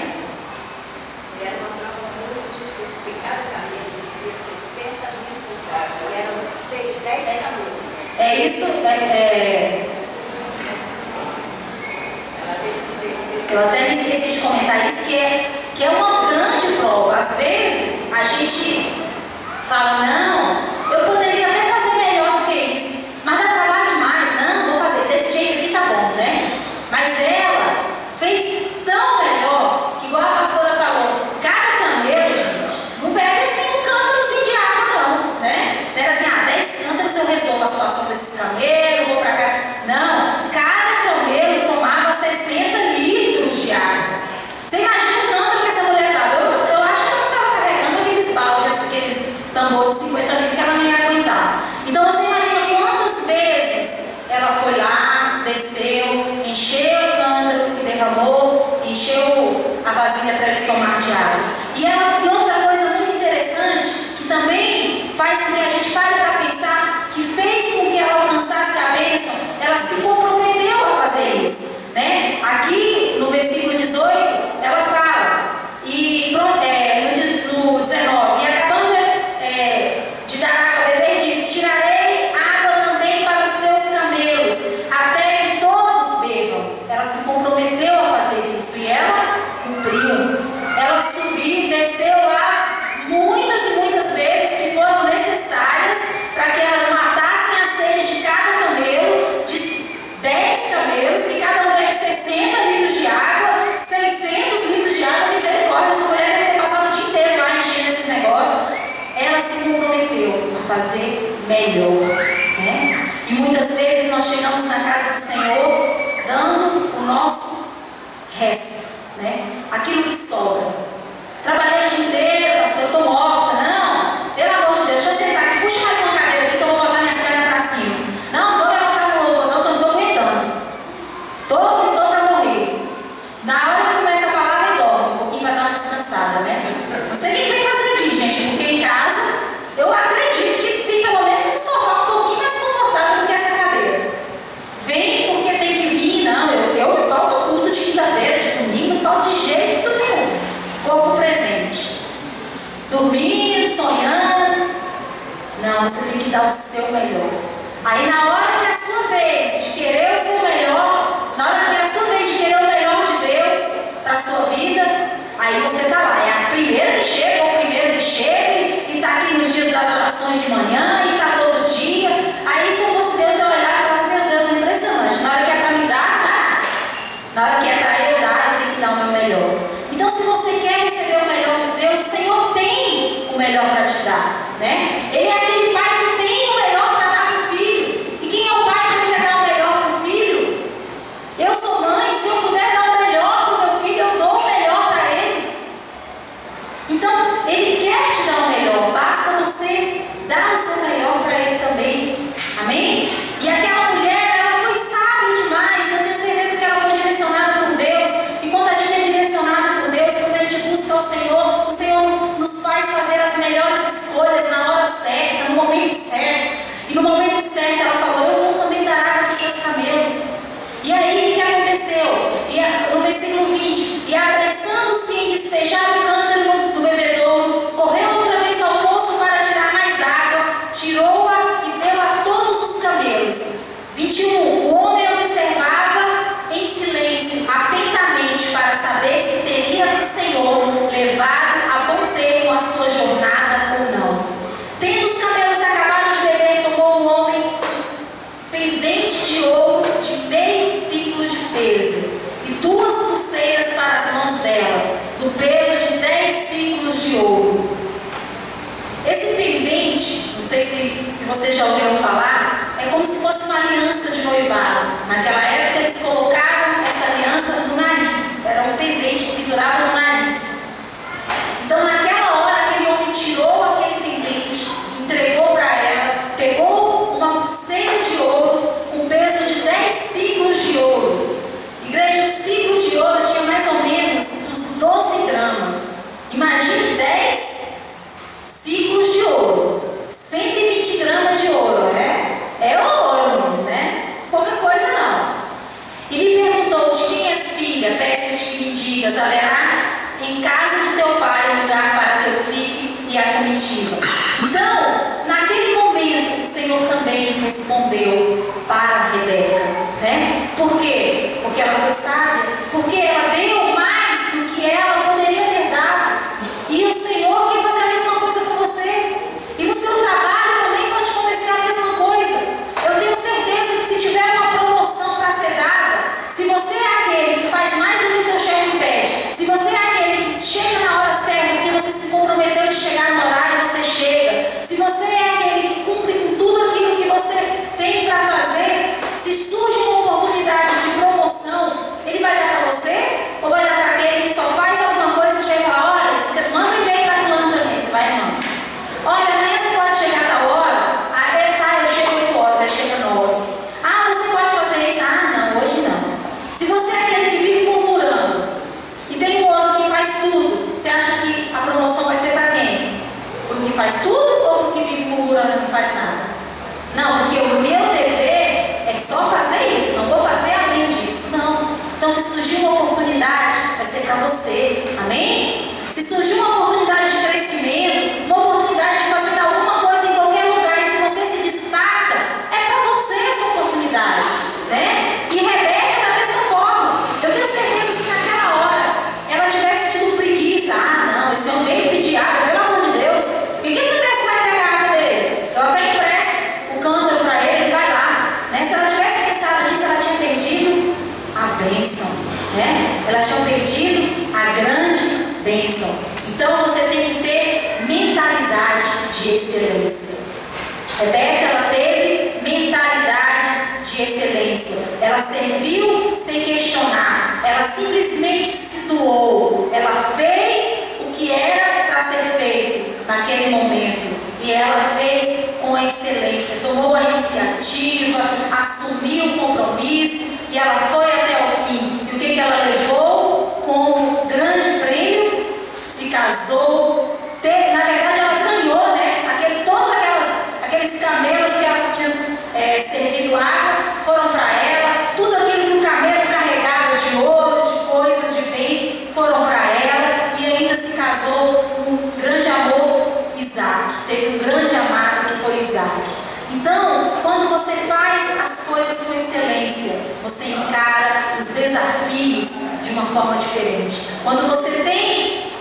Era uma prova muito difícil, porque cada camelo tinha 60 litros d'água, eram 10 camelos. É isso, eu até me esqueci de comentar isso, que é uma grande prova. Às vezes, a gente fala, não, eu poderia até fazer melhor do que isso, mas dá trabalho demais, não, vou fazer desse jeito aqui, tá bom, né? Mas ela fez tão melhor, que igual a pastora falou, cada camelo, gente, não bebe assim um cântarozinho de água não, né? Não era assim, 10 cântaros eu resolvo a situação desses camelos, vou pra cá. Não, cada camelo tomava 60 litros de água. Você imagina o cântaro que essa mulher estava? Eu acho que ela não estava carregando aqueles baldes, aqueles tambores de 50 litros que ela nem ia aguentar. Então você imagina quantas vezes ela foi lá, desceu, encheu o cântaro e derramou, encheu a vasilha para ele tomar de água. E outra coisa muito interessante, que também faz com que a gente pare para pensar, que fez com que ela alcançasse a bênção, ela se comprometeu a fazer isso, né? Aqui no versículo 18, ela fala, no 19, e acabando de dar água a beber, diz, tirarei água também para os teus camelos, até que todos bebam. Ela se comprometeu a fazer isso e ela cumpriu. Ela melhor, né? E muitas vezes nós chegamos na casa do Senhor dando o nosso resto, né? Aquilo que sobra. Trabalhei o dia inteiro, pastor, eu estou morta. Não, pelo amor de Deus, deixa eu sentar aqui, puxa mais uma cadeira aqui que eu vou botar minhas pernas para cima. Não, vou levantar meu ombro, não, que eu não estou aguentando. Estou para morrer. Na hora que começa a palavra, eu dorme um pouquinho para dar uma descansada, né? Não sei quem vem fazer aqui, gente, porque em casa eu acredito que tem pelo menos um sofá um pouquinho mais confortável do que essa cadeira. Vem porque tem que vir, não, eu não falto culto de quinta-feira, de domingo, não falto de jeito nenhum. Corpo presente. Dormindo, sonhando. Não, você tem que dar o seu melhor. Aí na hora que é a sua vez de querer o seu melhor, na hora que é a sua vez de querer o melhor de Deus para a sua vida, aí você está lá. É a primeira que chega, ou o primeiro que chega, e está aqui nos dias das orações de manhã, e está todo dia. Aí se eu fosse Deus, eu olhar e falar, meu Deus, é impressionante. Na hora que é para me dar, dá. Na hora que é para eu dar, eu tenho que dar o meu melhor. Então, se você quer receber o melhor de Deus, o Senhor tem o melhor para te dar, né? Ele é aquele pai que tem o melhor para dar para o filho. E quem é o pai que não quer dar o melhor para o filho? Eu sou mãe, se eu puder dar o melhor para o meu filho, eu dou o melhor para ele. Então, ele quer te dar o melhor, basta você dar o seu melhor para ele também. Amém? E aquela mulher, ela foi sábia demais, eu tenho certeza que ela foi direcionada por Deus. E quando a gente é direcionado por Deus, quando a gente busca o Senhor nos faz fazer as melhores escolhas na hora certa, no momento certo. E no momento certo ela falou, eu vou também dar água para os seus camelos. E aí o que aconteceu? No versículo 20, e apressando-se em despejar o cântaro do bebedouro, correu outra vez ao poço para tirar mais água, tirou-a e deu a todos os camelos. 21, o homem observava em silêncio, atentamente, para saber se teria o Senhor levado a bom termo a sua jornada ou não. Tendo os camelos acabado de beber, tomou o homem pendente de ouro de meio ciclo de peso e 2 pulseiras para as mãos dela, do peso de 10 ciclos de ouro. Esse pendente, não sei se vocês já ouviram falar, é como se fosse uma aliança de noivado. Naquela época eles colocavam essa aliança no nariz, era um pendente que pendurava no nariz. Então naquela hora aquele homem tirou aquele pendente, entregou para ela, pegou uma pulseira de ouro com peso de 10 ciclos de ouro. Igreja, o ciclo de ouro tinha mais ou menos uns 12 gramas. Imagine 10 ciclos de ouro, 120 gramas de ouro, né? É ouro, né? Pouca coisa não. E lhe perguntou, de quem és filha? Peço-te que me digas, haverá em casa de teu pai um lugar para que eu fique e a comitiva. Então, naquele momento, o Senhor também respondeu para Rebeca, né? Por quê? Porque ela foi sábia, porque ela deu mais do que ela poderia ter dado. E o Senhor quer fazer a mesma coisa com você. E no seu trabalho também pode acontecer a mesma coisa. Eu tenho certeza que se tiver uma promoção para ser dada, se você é aquele que faz mais do que o teu chefe pede, se você é aquele que chega na hora certa, porque você se comprometeu de chegar no horário, você chega. Se você é aquele que cumpre com tudo aquilo que você tem para fazer, se surge uma oportunidade de promoção, ele vai dar para você? Ou vai dar para aquele que só faz alguma coisa e chega e fala, olha, você manda um e-mail para fulano para mim, você vai e manda. Olha, amanhã você pode chegar a tal hora? Eu chego 8 horas, aí chega 9. Ah, você pode fazer isso? Ah, não, hoje não. Se você é aquele que vive murmurando e tem um outro que faz tudo, você acha que a promoção vai ser para quem? Para o que faz tudo ou para o que vive murmurando e não faz nada? Não, porque o meu dever é só fazer isso, não vou fazer além disso, não. Então, se surgir uma oportunidade, vai ser para você, amém? Se surgir uma oportunidade de crescimento, uma oportunidade de fazer alguma coisa em qualquer lugar, e se você se destaca, é para você essa oportunidade, né? E Rebeca, da mesma forma, eu tenho certeza que se naquela hora ela tivesse tido preguiça, ah, não, esse homem veio pedir água, pelo amor de Deus, o que acontece vai pegar a água dele? Eu até empresto o cântaro para ele, vai lá, né? Se ela tivesse pensado nisso, ela tinha perdido a bênção, né? Ela tinha perdido a grande bênção. Então você tem que ter mentalidade de excelência. Rebeca, ela teve mentalidade de excelência. Ela serviu sem questionar. Ela simplesmente se doou. Ela fez o que era para ser feito naquele momento. E ela fez com excelência. Tomou a iniciativa, assumiu o compromisso e ela foi até o fim. E o que ela levou como grande prêmio? Se casou. Na verdade, ela ganhou, né? Todos aqueles camelos que ela tinha servido água foram para ela. Tudo aquilo que o camelo carregava de ouro, de coisas, de bens, foram para ela. E ainda se casou com um grande amor, Isaac. Teve um grande amado que foi Isaac. Então, quando você faz as coisas com excelência, você encara os desafios de uma forma diferente. Quando você tem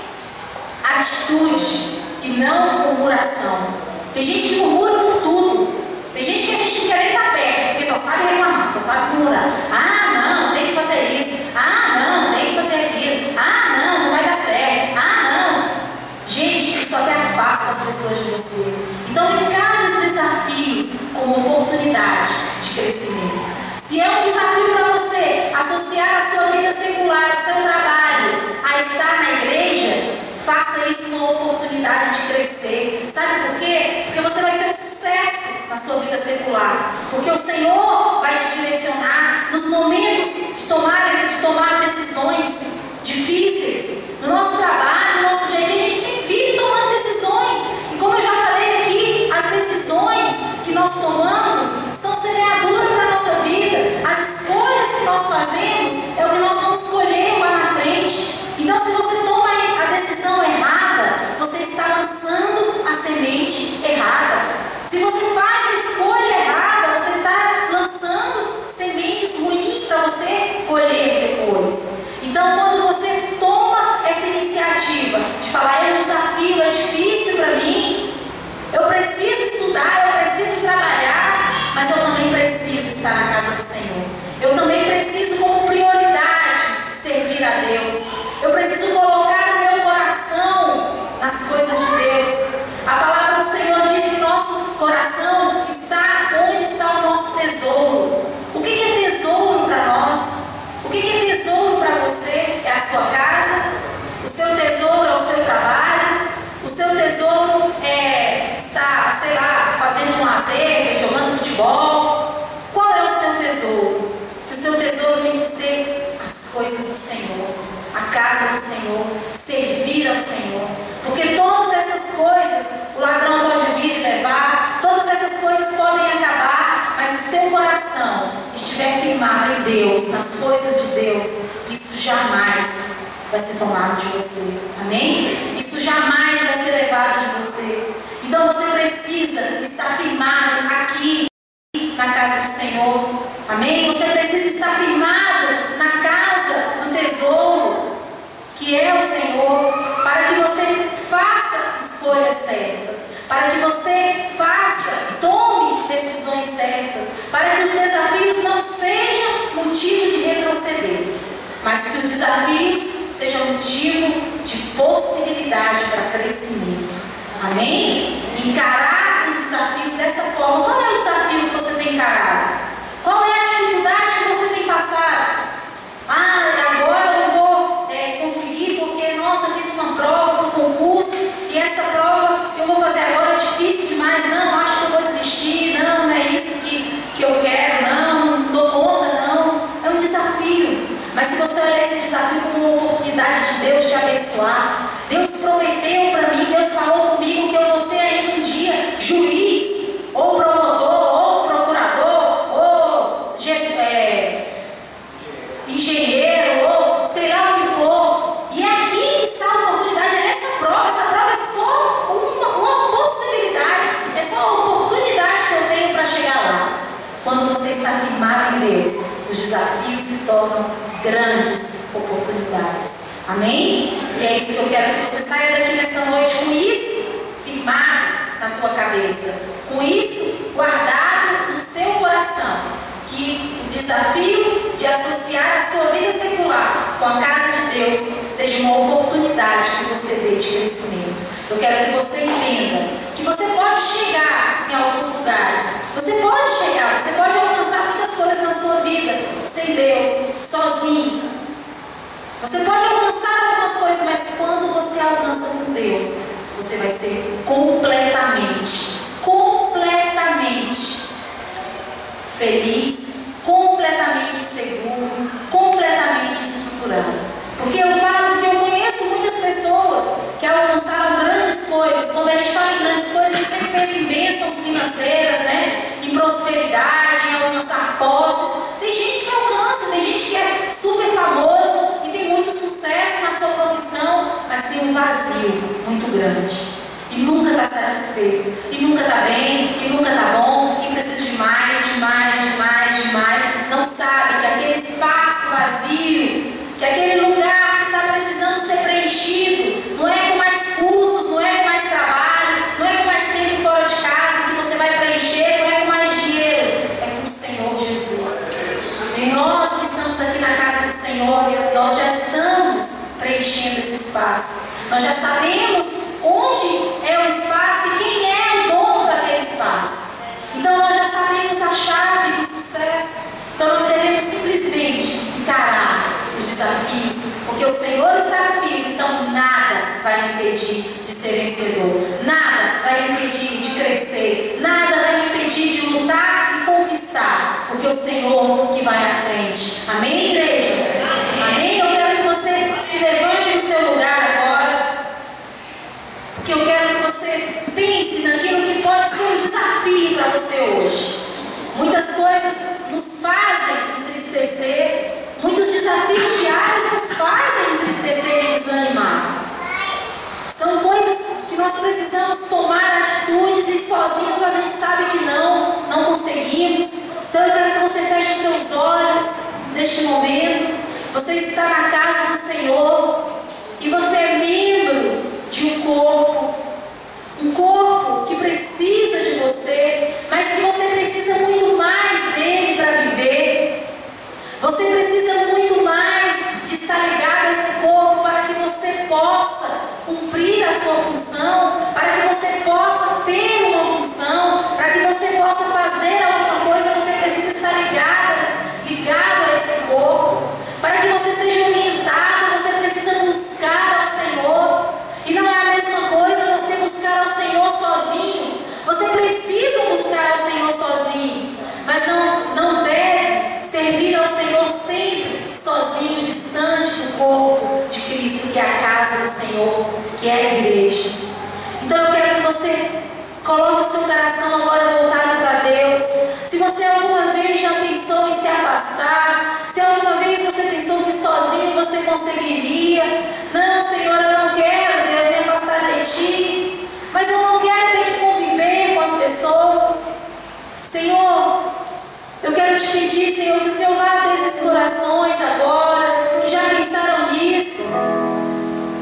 atitude e não murmuração. Tem gente que murmura por tudo. Tem gente que a gente não quer nem estar perto, porque só sabe reclamar, só sabe murmurar. Ah, não, tem que fazer isso. Ah, não, tem que fazer aquilo. Ah, não, não vai dar certo. Ah, não. Gente, isso até afasta as pessoas de você. Então, encare os desafios como oportunidade de crescimento. Se é um desafio para você associar a sua vida secular, o seu trabalho, a estar na igreja, faça isso como uma oportunidade de crescer. Sabe por quê? Porque você vai ser um sucesso na sua vida secular. Porque o Senhor vai te direcionar nos momentos de tomar decisões difíceis. No nosso trabalho, no nosso dia a dia, a gente vive tomando decisões. E como eu já falei aqui, as decisões que nós tomamos são semeadura para a nossa vida. As escolhas que nós fazemos é o que nós vamos colher lá na frente. Então, se você toma a decisão errada, você está lançando a semente errada. Se você faz a escolha errada, você está lançando sementes ruins para você colher depois. Então, quando você toma essa iniciativa de falar, é um desafio, é difícil para mim, eu preciso estudar, eu preciso trabalhar, mas eu também preciso estar na casa do Senhor. Eu também preciso, como prioridade, servir a Deus. Eu preciso colocar o meu coração nas coisas de Deus. A palavra do Senhor diz que nosso coração está onde está o nosso tesouro. O que é tesouro para nós? O que é tesouro para você? É a sua casa? O seu tesouro é o seu trabalho? O seu tesouro é estar, sei lá, fazendo um lazer, jogando futebol? Qual é o seu tesouro? Que o seu tesouro tem que ser as coisas do Senhor, a casa do Senhor, servir ao Senhor. Porque todas essas coisas, o ladrão pode vir e levar, todas essas coisas podem acabar, mas se o seu coração estiver firmado em Deus, nas coisas de Deus, isso jamais vai ser tomado de você. Amém? Isso jamais vai ser levado de você. Então você precisa estar firmado aqui na casa do Senhor. Amém? Você precisa estar firmado na casa do tesouro, que é o Senhor, para que você faça escolhas certas, para que você tome decisões certas, para que os desafios não sejam motivo de retroceder, mas que os desafios sejam motivo de possibilidade para crescimento. Amém? Encarar os desafios dessa forma. Qual é o desafio que você tem encarado? Qual é a dificuldade que você tem passado? Ah, agora eu não vou conseguir porque, nossa, fiz uma prova para o concurso e essa prova que eu vou fazer agora é difícil demais. Não, acho que eu vou desistir. Não é isso que eu quero. Não dou conta, não. É um desafio. Mas se você olhar esse desafio como uma oportunidade de Deus te abençoar, Deus prometeu para mim, Deus falou comigo que eu vou ser ainda um dia juiz, ou promotor, ou procurador, ou engenheiro, ou sei lá o que for. E é aqui que está a oportunidade, é nessa prova. Essa prova é só uma possibilidade, é só a oportunidade que eu tenho para chegar lá. Quando você está firmado em Deus, os desafios se tornam grandes oportunidades. Amém? E é isso que eu quero que você saia daqui nessa noite com isso firmado na tua cabeça, com isso guardado no seu coração, que o desafio de associar a sua vida secular com a casa de Deus seja uma oportunidade que você dê de crescimento. Eu quero que você entenda que você pode chegar em alguns lugares em Deus, sozinho. Você pode alcançar algumas coisas, mas quando você alcança com Deus, você vai ser completamente feliz, completamente seguro, completamente estruturado. Porque eu falo que eu conheço muitas pessoas que alcançaram grandes coisas. Quando a gente fala em grandes coisas, a gente sempre pensa em bênçãos financeiras, né? Em prosperidade, em alcançar posses. Tem gente que alcança, tem gente que é super famoso e tem muito sucesso na sua profissão, mas tem um vazio muito grande. E nunca está satisfeito, e nunca está bem, e nunca está bom, e precisa de mais. Não sabe que aquele espaço vazio, que aquele lugar que está precisando ser preenchido, não é com mais cursos, não é com mais trabalho, não é com mais tempo fora de casa que você vai preencher, não é com mais dinheiro, é com o Senhor Jesus. E nós que estamos aqui na casa do Senhor, nós já estamos preenchendo esse espaço. Nós já sabemos onde é o espaço e quem é o dono daquele espaço. Então nós já sabemos a chave do sucesso. Então nós devemos simplesmente encarar os desafios, porque o Senhor está comigo, então nada vai me impedir de ser vencedor, nada vai me impedir de crescer, nada vai me impedir de lutar e conquistar, porque é o Senhor que vai à frente. Amém, igreja? Amém? Eu quero que você se levante do seu lugar agora, porque eu quero que você pense naquilo que pode ser um desafio para você hoje. Muitas coisas nos fazem entristecer, muitos desafios diários nos fazem entristecer e desanimar. São coisas que nós precisamos tomar atitudes e sozinhos a gente sabe que não conseguimos. Então eu quero que você feche os seus olhos neste momento. Você está na casa do Senhor e você é membro de um corpo que precisa de você, mas que você precisa muito mais dele para viver. Você precisa muito mais de estar ligado a esse corpo para que você possa cumprir a sua função, para que você possa ter uma função, para que você possa fazer alguma coisa. Você precisa estar ligado a esse corpo, para que você seja orientado. Você precisa buscar ao Senhor. E não é a mesma coisa você buscar ao Senhor sozinho. Você precisa buscar ao Senhor sozinho, mas não deve servir ao Senhor sempre sozinho, distante do corpo de Cristo, que é a casa do Senhor, que é a igreja. Então eu quero que você coloque o seu coração agora voltado para Deus. Se você alguma vez já pensou em se afastar, se alguma vez você pensou que sozinho você conseguiria, não, Senhor, eu não quero, Deus, me afastar de Ti, mas eu não quero ter que conviver com as pessoas. Senhor, eu quero te pedir, Senhor, que o Senhor vá até esses corações agora, que já pensaram nisso,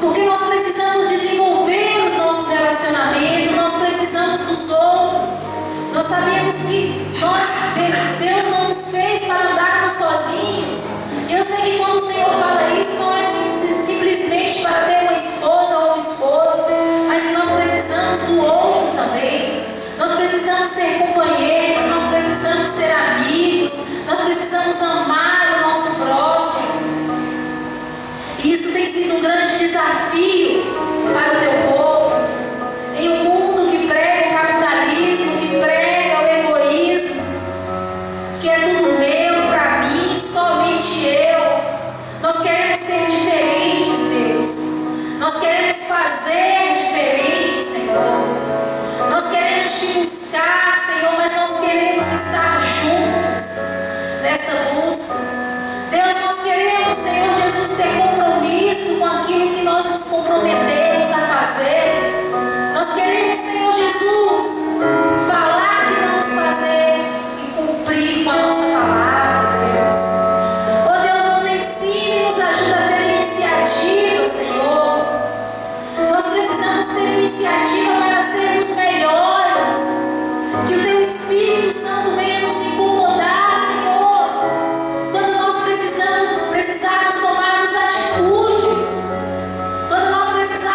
porque nós precisamos desenvolver os nossos relacionamentos, nós precisamos dos outros. Nós sabemos que Deus não nos fez para andarmos sozinhos. Eu sei que quando o Senhor fala isso, não é simplesmente para ter uma esposa ou um esposo, mas nós precisamos do outro também. Nós precisamos ser companheiros, nós precisamos ser amigos, nós precisamos amar o nosso próximo. E isso tem sido um grande desafio para o teu povo. Em um mundo que prega o capitalismo, que prega o egoísmo, que é tudo meu, para mim, somente eu. Nós queremos ser diferentes, Deus. Nós queremos fazer diferente, Senhor. Nós queremos te buscar, Senhor, mas nós queremos estar juntos nessa busca. Deus, nós queremos, Senhor Jesus, ter compromisso com aquilo que nós nos comprometemos a fazer. Nós queremos, Senhor Jesus, falar que vamos fazer e cumprir com a nossa palavra, Deus. Oh Deus, nos ensine e nos ajuda a ter iniciativa, Senhor. Nós precisamos ter iniciativa para sermos melhores. Que o Teu Espírito Santo venha nos incomodar, Senhor, quando nós precisarmos tomarmos atitudes, quando nós precisarmos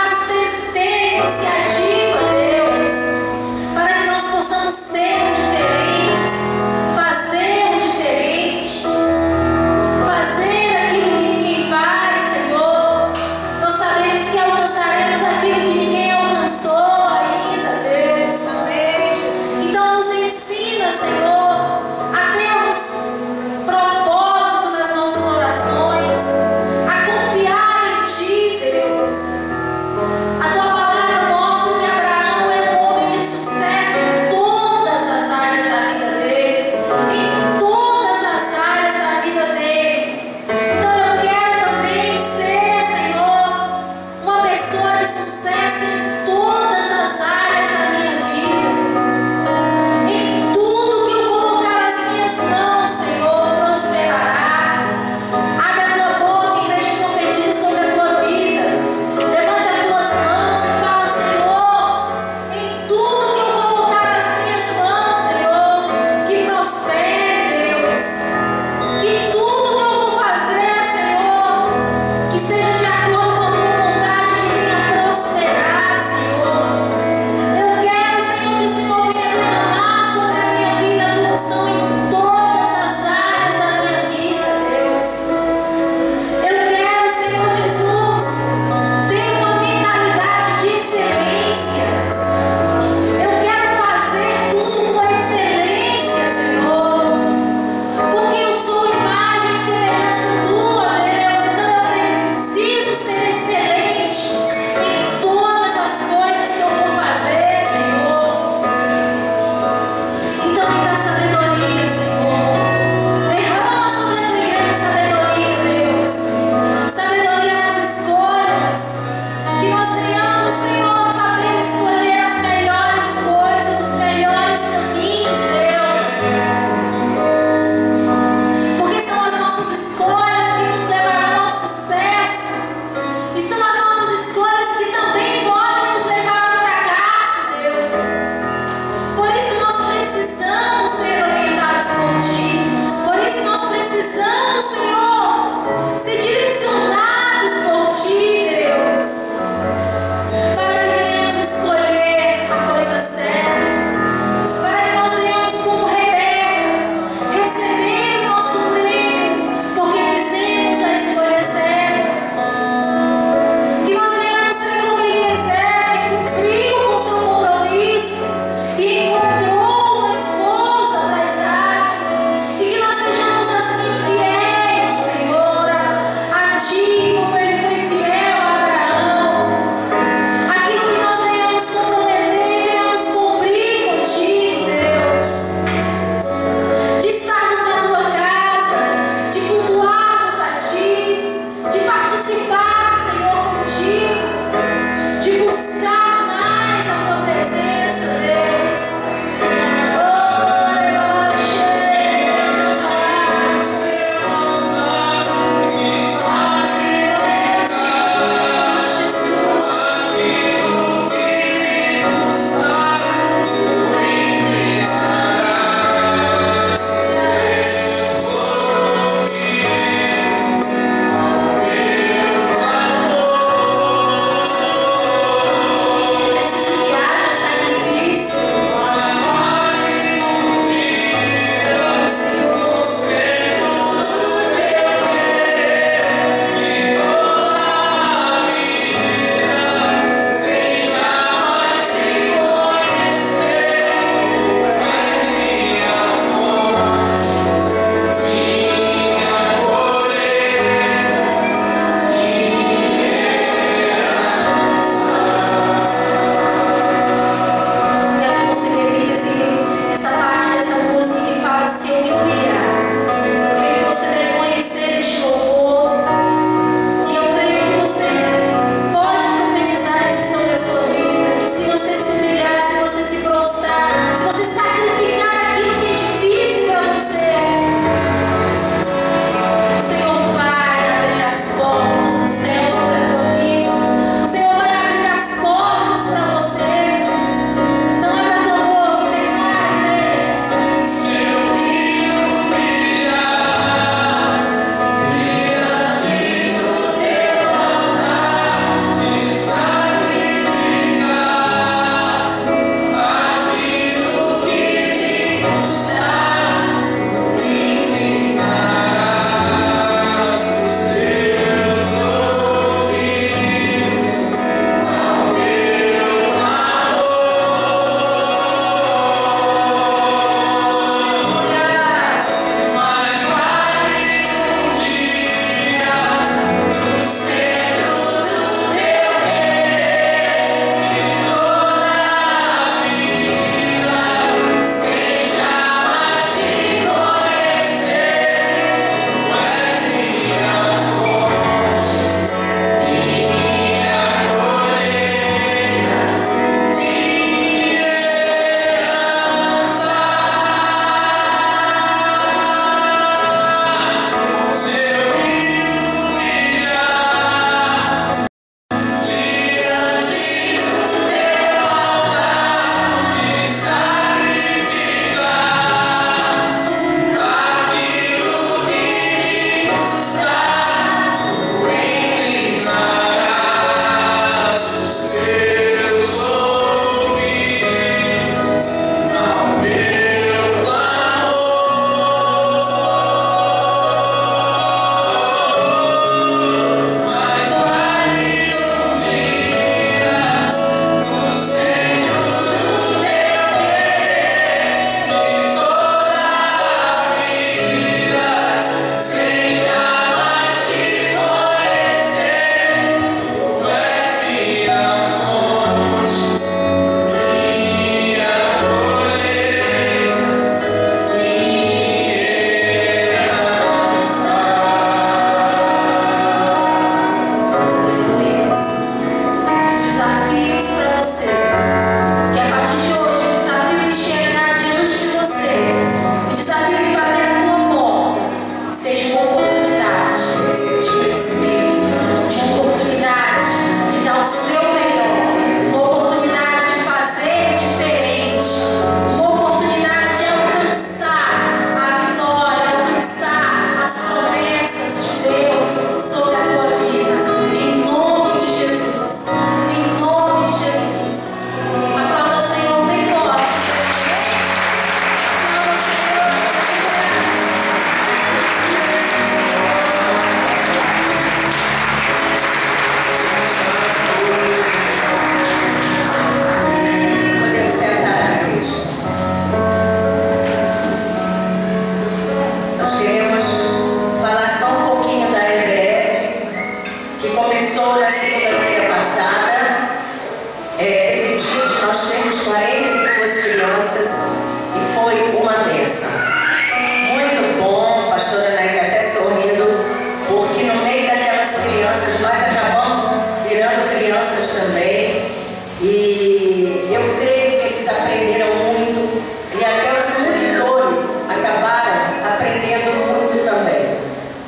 E eu creio que eles aprenderam muito e até os monitores acabaram aprendendo muito também.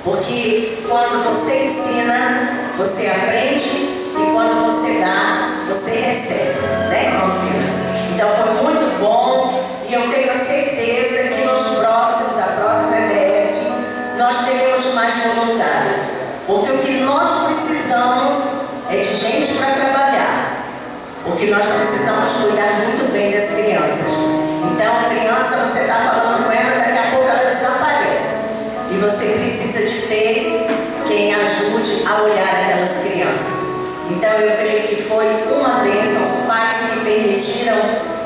Porque quando você ensina, você aprende, e quando você dá, você recebe, né, irmãozinha? Então foi muito bom, e eu tenho a certeza que nos próximos, a próxima EBF, nós teremos mais voluntários. Porque o que nós precisamos é de gente para trabalhar. Porque nós precisamos cuidar muito bem das crianças. Então, a criança, você está falando com ela, daqui a pouco ela desaparece. E você precisa de ter quem ajude a olhar aquelas crianças. Então, eu creio que foi uma bênção os pais que permitiram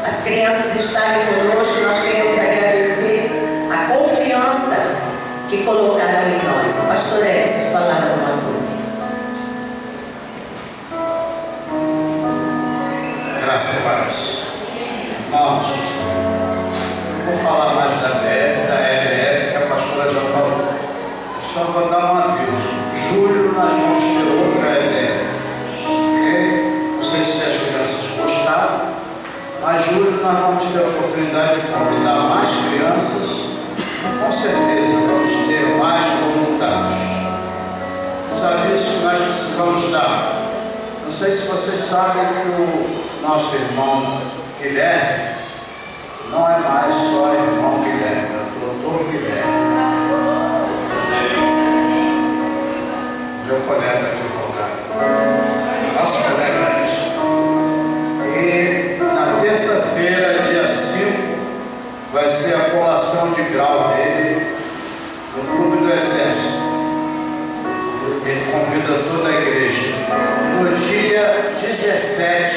as crianças estarem conosco. Nós queremos agradecer a confiança que colocaram em nós. Pastor Edson, falar alguma coisa. Graças a Deus. Irmãos, eu vou falar mais da EBF, que a pastora já falou. Só vou dar um aviso. Julho nós vamos ter outra EBF. Okay? Não sei se as crianças gostaram, mas julho nós vamos ter a oportunidade de convidar mais crianças. Com certeza vamos ter mais voluntários. Os avisos que nós precisamos dar. Não sei se vocês sabem que o nosso irmão Guilherme não é mais só irmão Guilherme, é o doutor Guilherme, meu colega advogado, nosso colega. E na terça-feira, dia 5, vai ser a colação de grau dele no Clube do Exército. Ele convida toda a igreja. No dia 17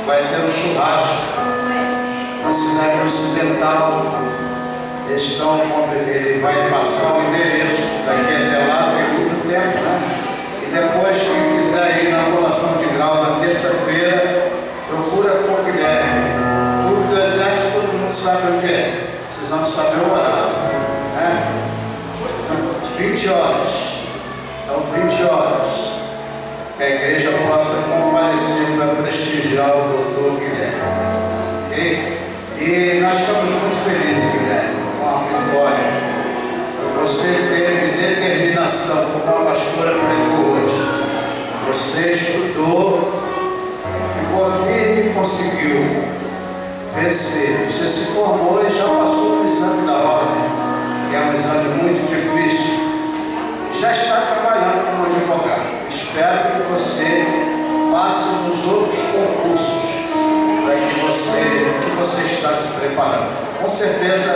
vai ter um churrasco na cidade ocidental. Ele vai passar o endereço. Daqui até lá tem muito tempo, né? E depois, quem quiser ir na colação de grau na terça-feira, procura por Guilherme. O Clube do Exército, todo mundo sabe onde é. Precisamos saber o horário, né? 20 horas. Então, 20 horas, que a igreja possa comparecer para prestigiar o doutor Guilherme. Okay? E nós estamos muito felizes, Guilherme, com a vitória. Você teve determinação, como a pastora pregou hoje. Você estudou, ficou firme e conseguiu vencer. Você se formou e já passou no exame da ordem, que é um exame muito difícil. Já está trabalhando como advogado. Espero que você passe nos outros concursos para que você está se preparando. Com certeza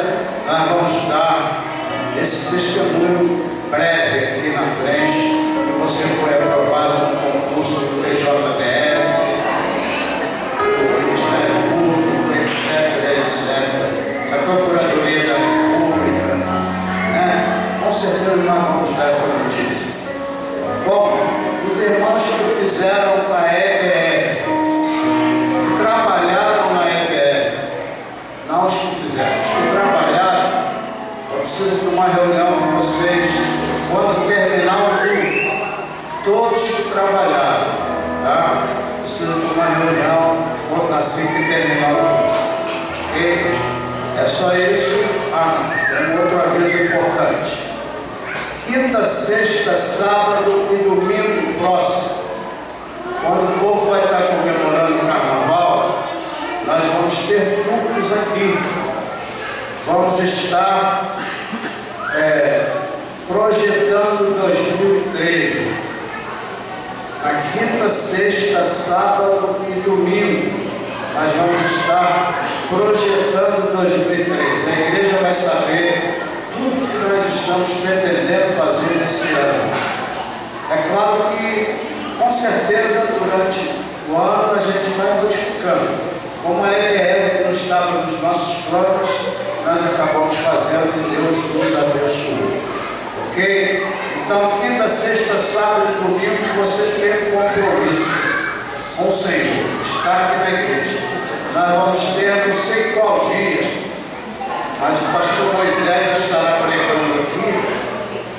nós vamos dar esse testemunho breve aqui na frente, que você foi aprovado no concurso do TJDF, do Ministério Público, etc., da Procuradoria da República, né? Com certeza nós vamos dar essa notícia. Bom, os irmãos que fizeram a EBF, que trabalharam na EBF, não os que fizeram, os que trabalharam, eu preciso de uma reunião com vocês, quando terminar o culto, todos que trabalharam, tá? Preciso de uma reunião, assim que terminar o culto. Ok? É só isso. Tem um outro aviso importante. Quinta, sexta, sábado e domingo próximo, quando o povo vai estar comemorando o carnaval, nós vamos ter cultos aqui. Vamos estar projetando 2013. Na quinta, sexta, sábado e domingo, nós vamos estar projetando 2013. A igreja vai saber tudo que nós estamos pretendendo fazer nesse ano. É claro que, com certeza, durante o ano a gente vai modificando. Como a EBF não estava nos nossos planos, nós acabamos fazendo e Deus nos abençoou. Ok? Então, quinta, sexta, sábado e domingo, você tem um compromisso com o Senhor, estar aqui na igreja. Nós vamos ter, não sei qual dia, mas o pastor Moisés estará pregando aqui,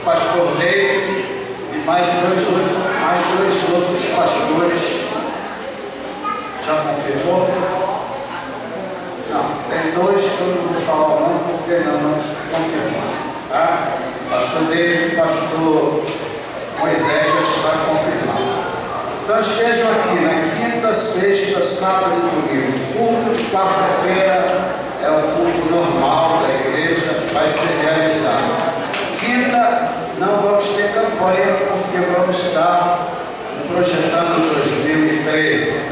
o pastor David e mais dois outros pastores Já confirmou? Não, tem dois que eu não vou falar não, porque não confirmou. Tá? Pastor David e pastor Moisés já vai confirmar. Então estejam aqui na quinta, sexta, sábado e domingo. O culto de quarta-feira é o culto normal da igreja, vai ser realizado. Quinta, não vamos ter campanha, porque vamos estar projetando 2013.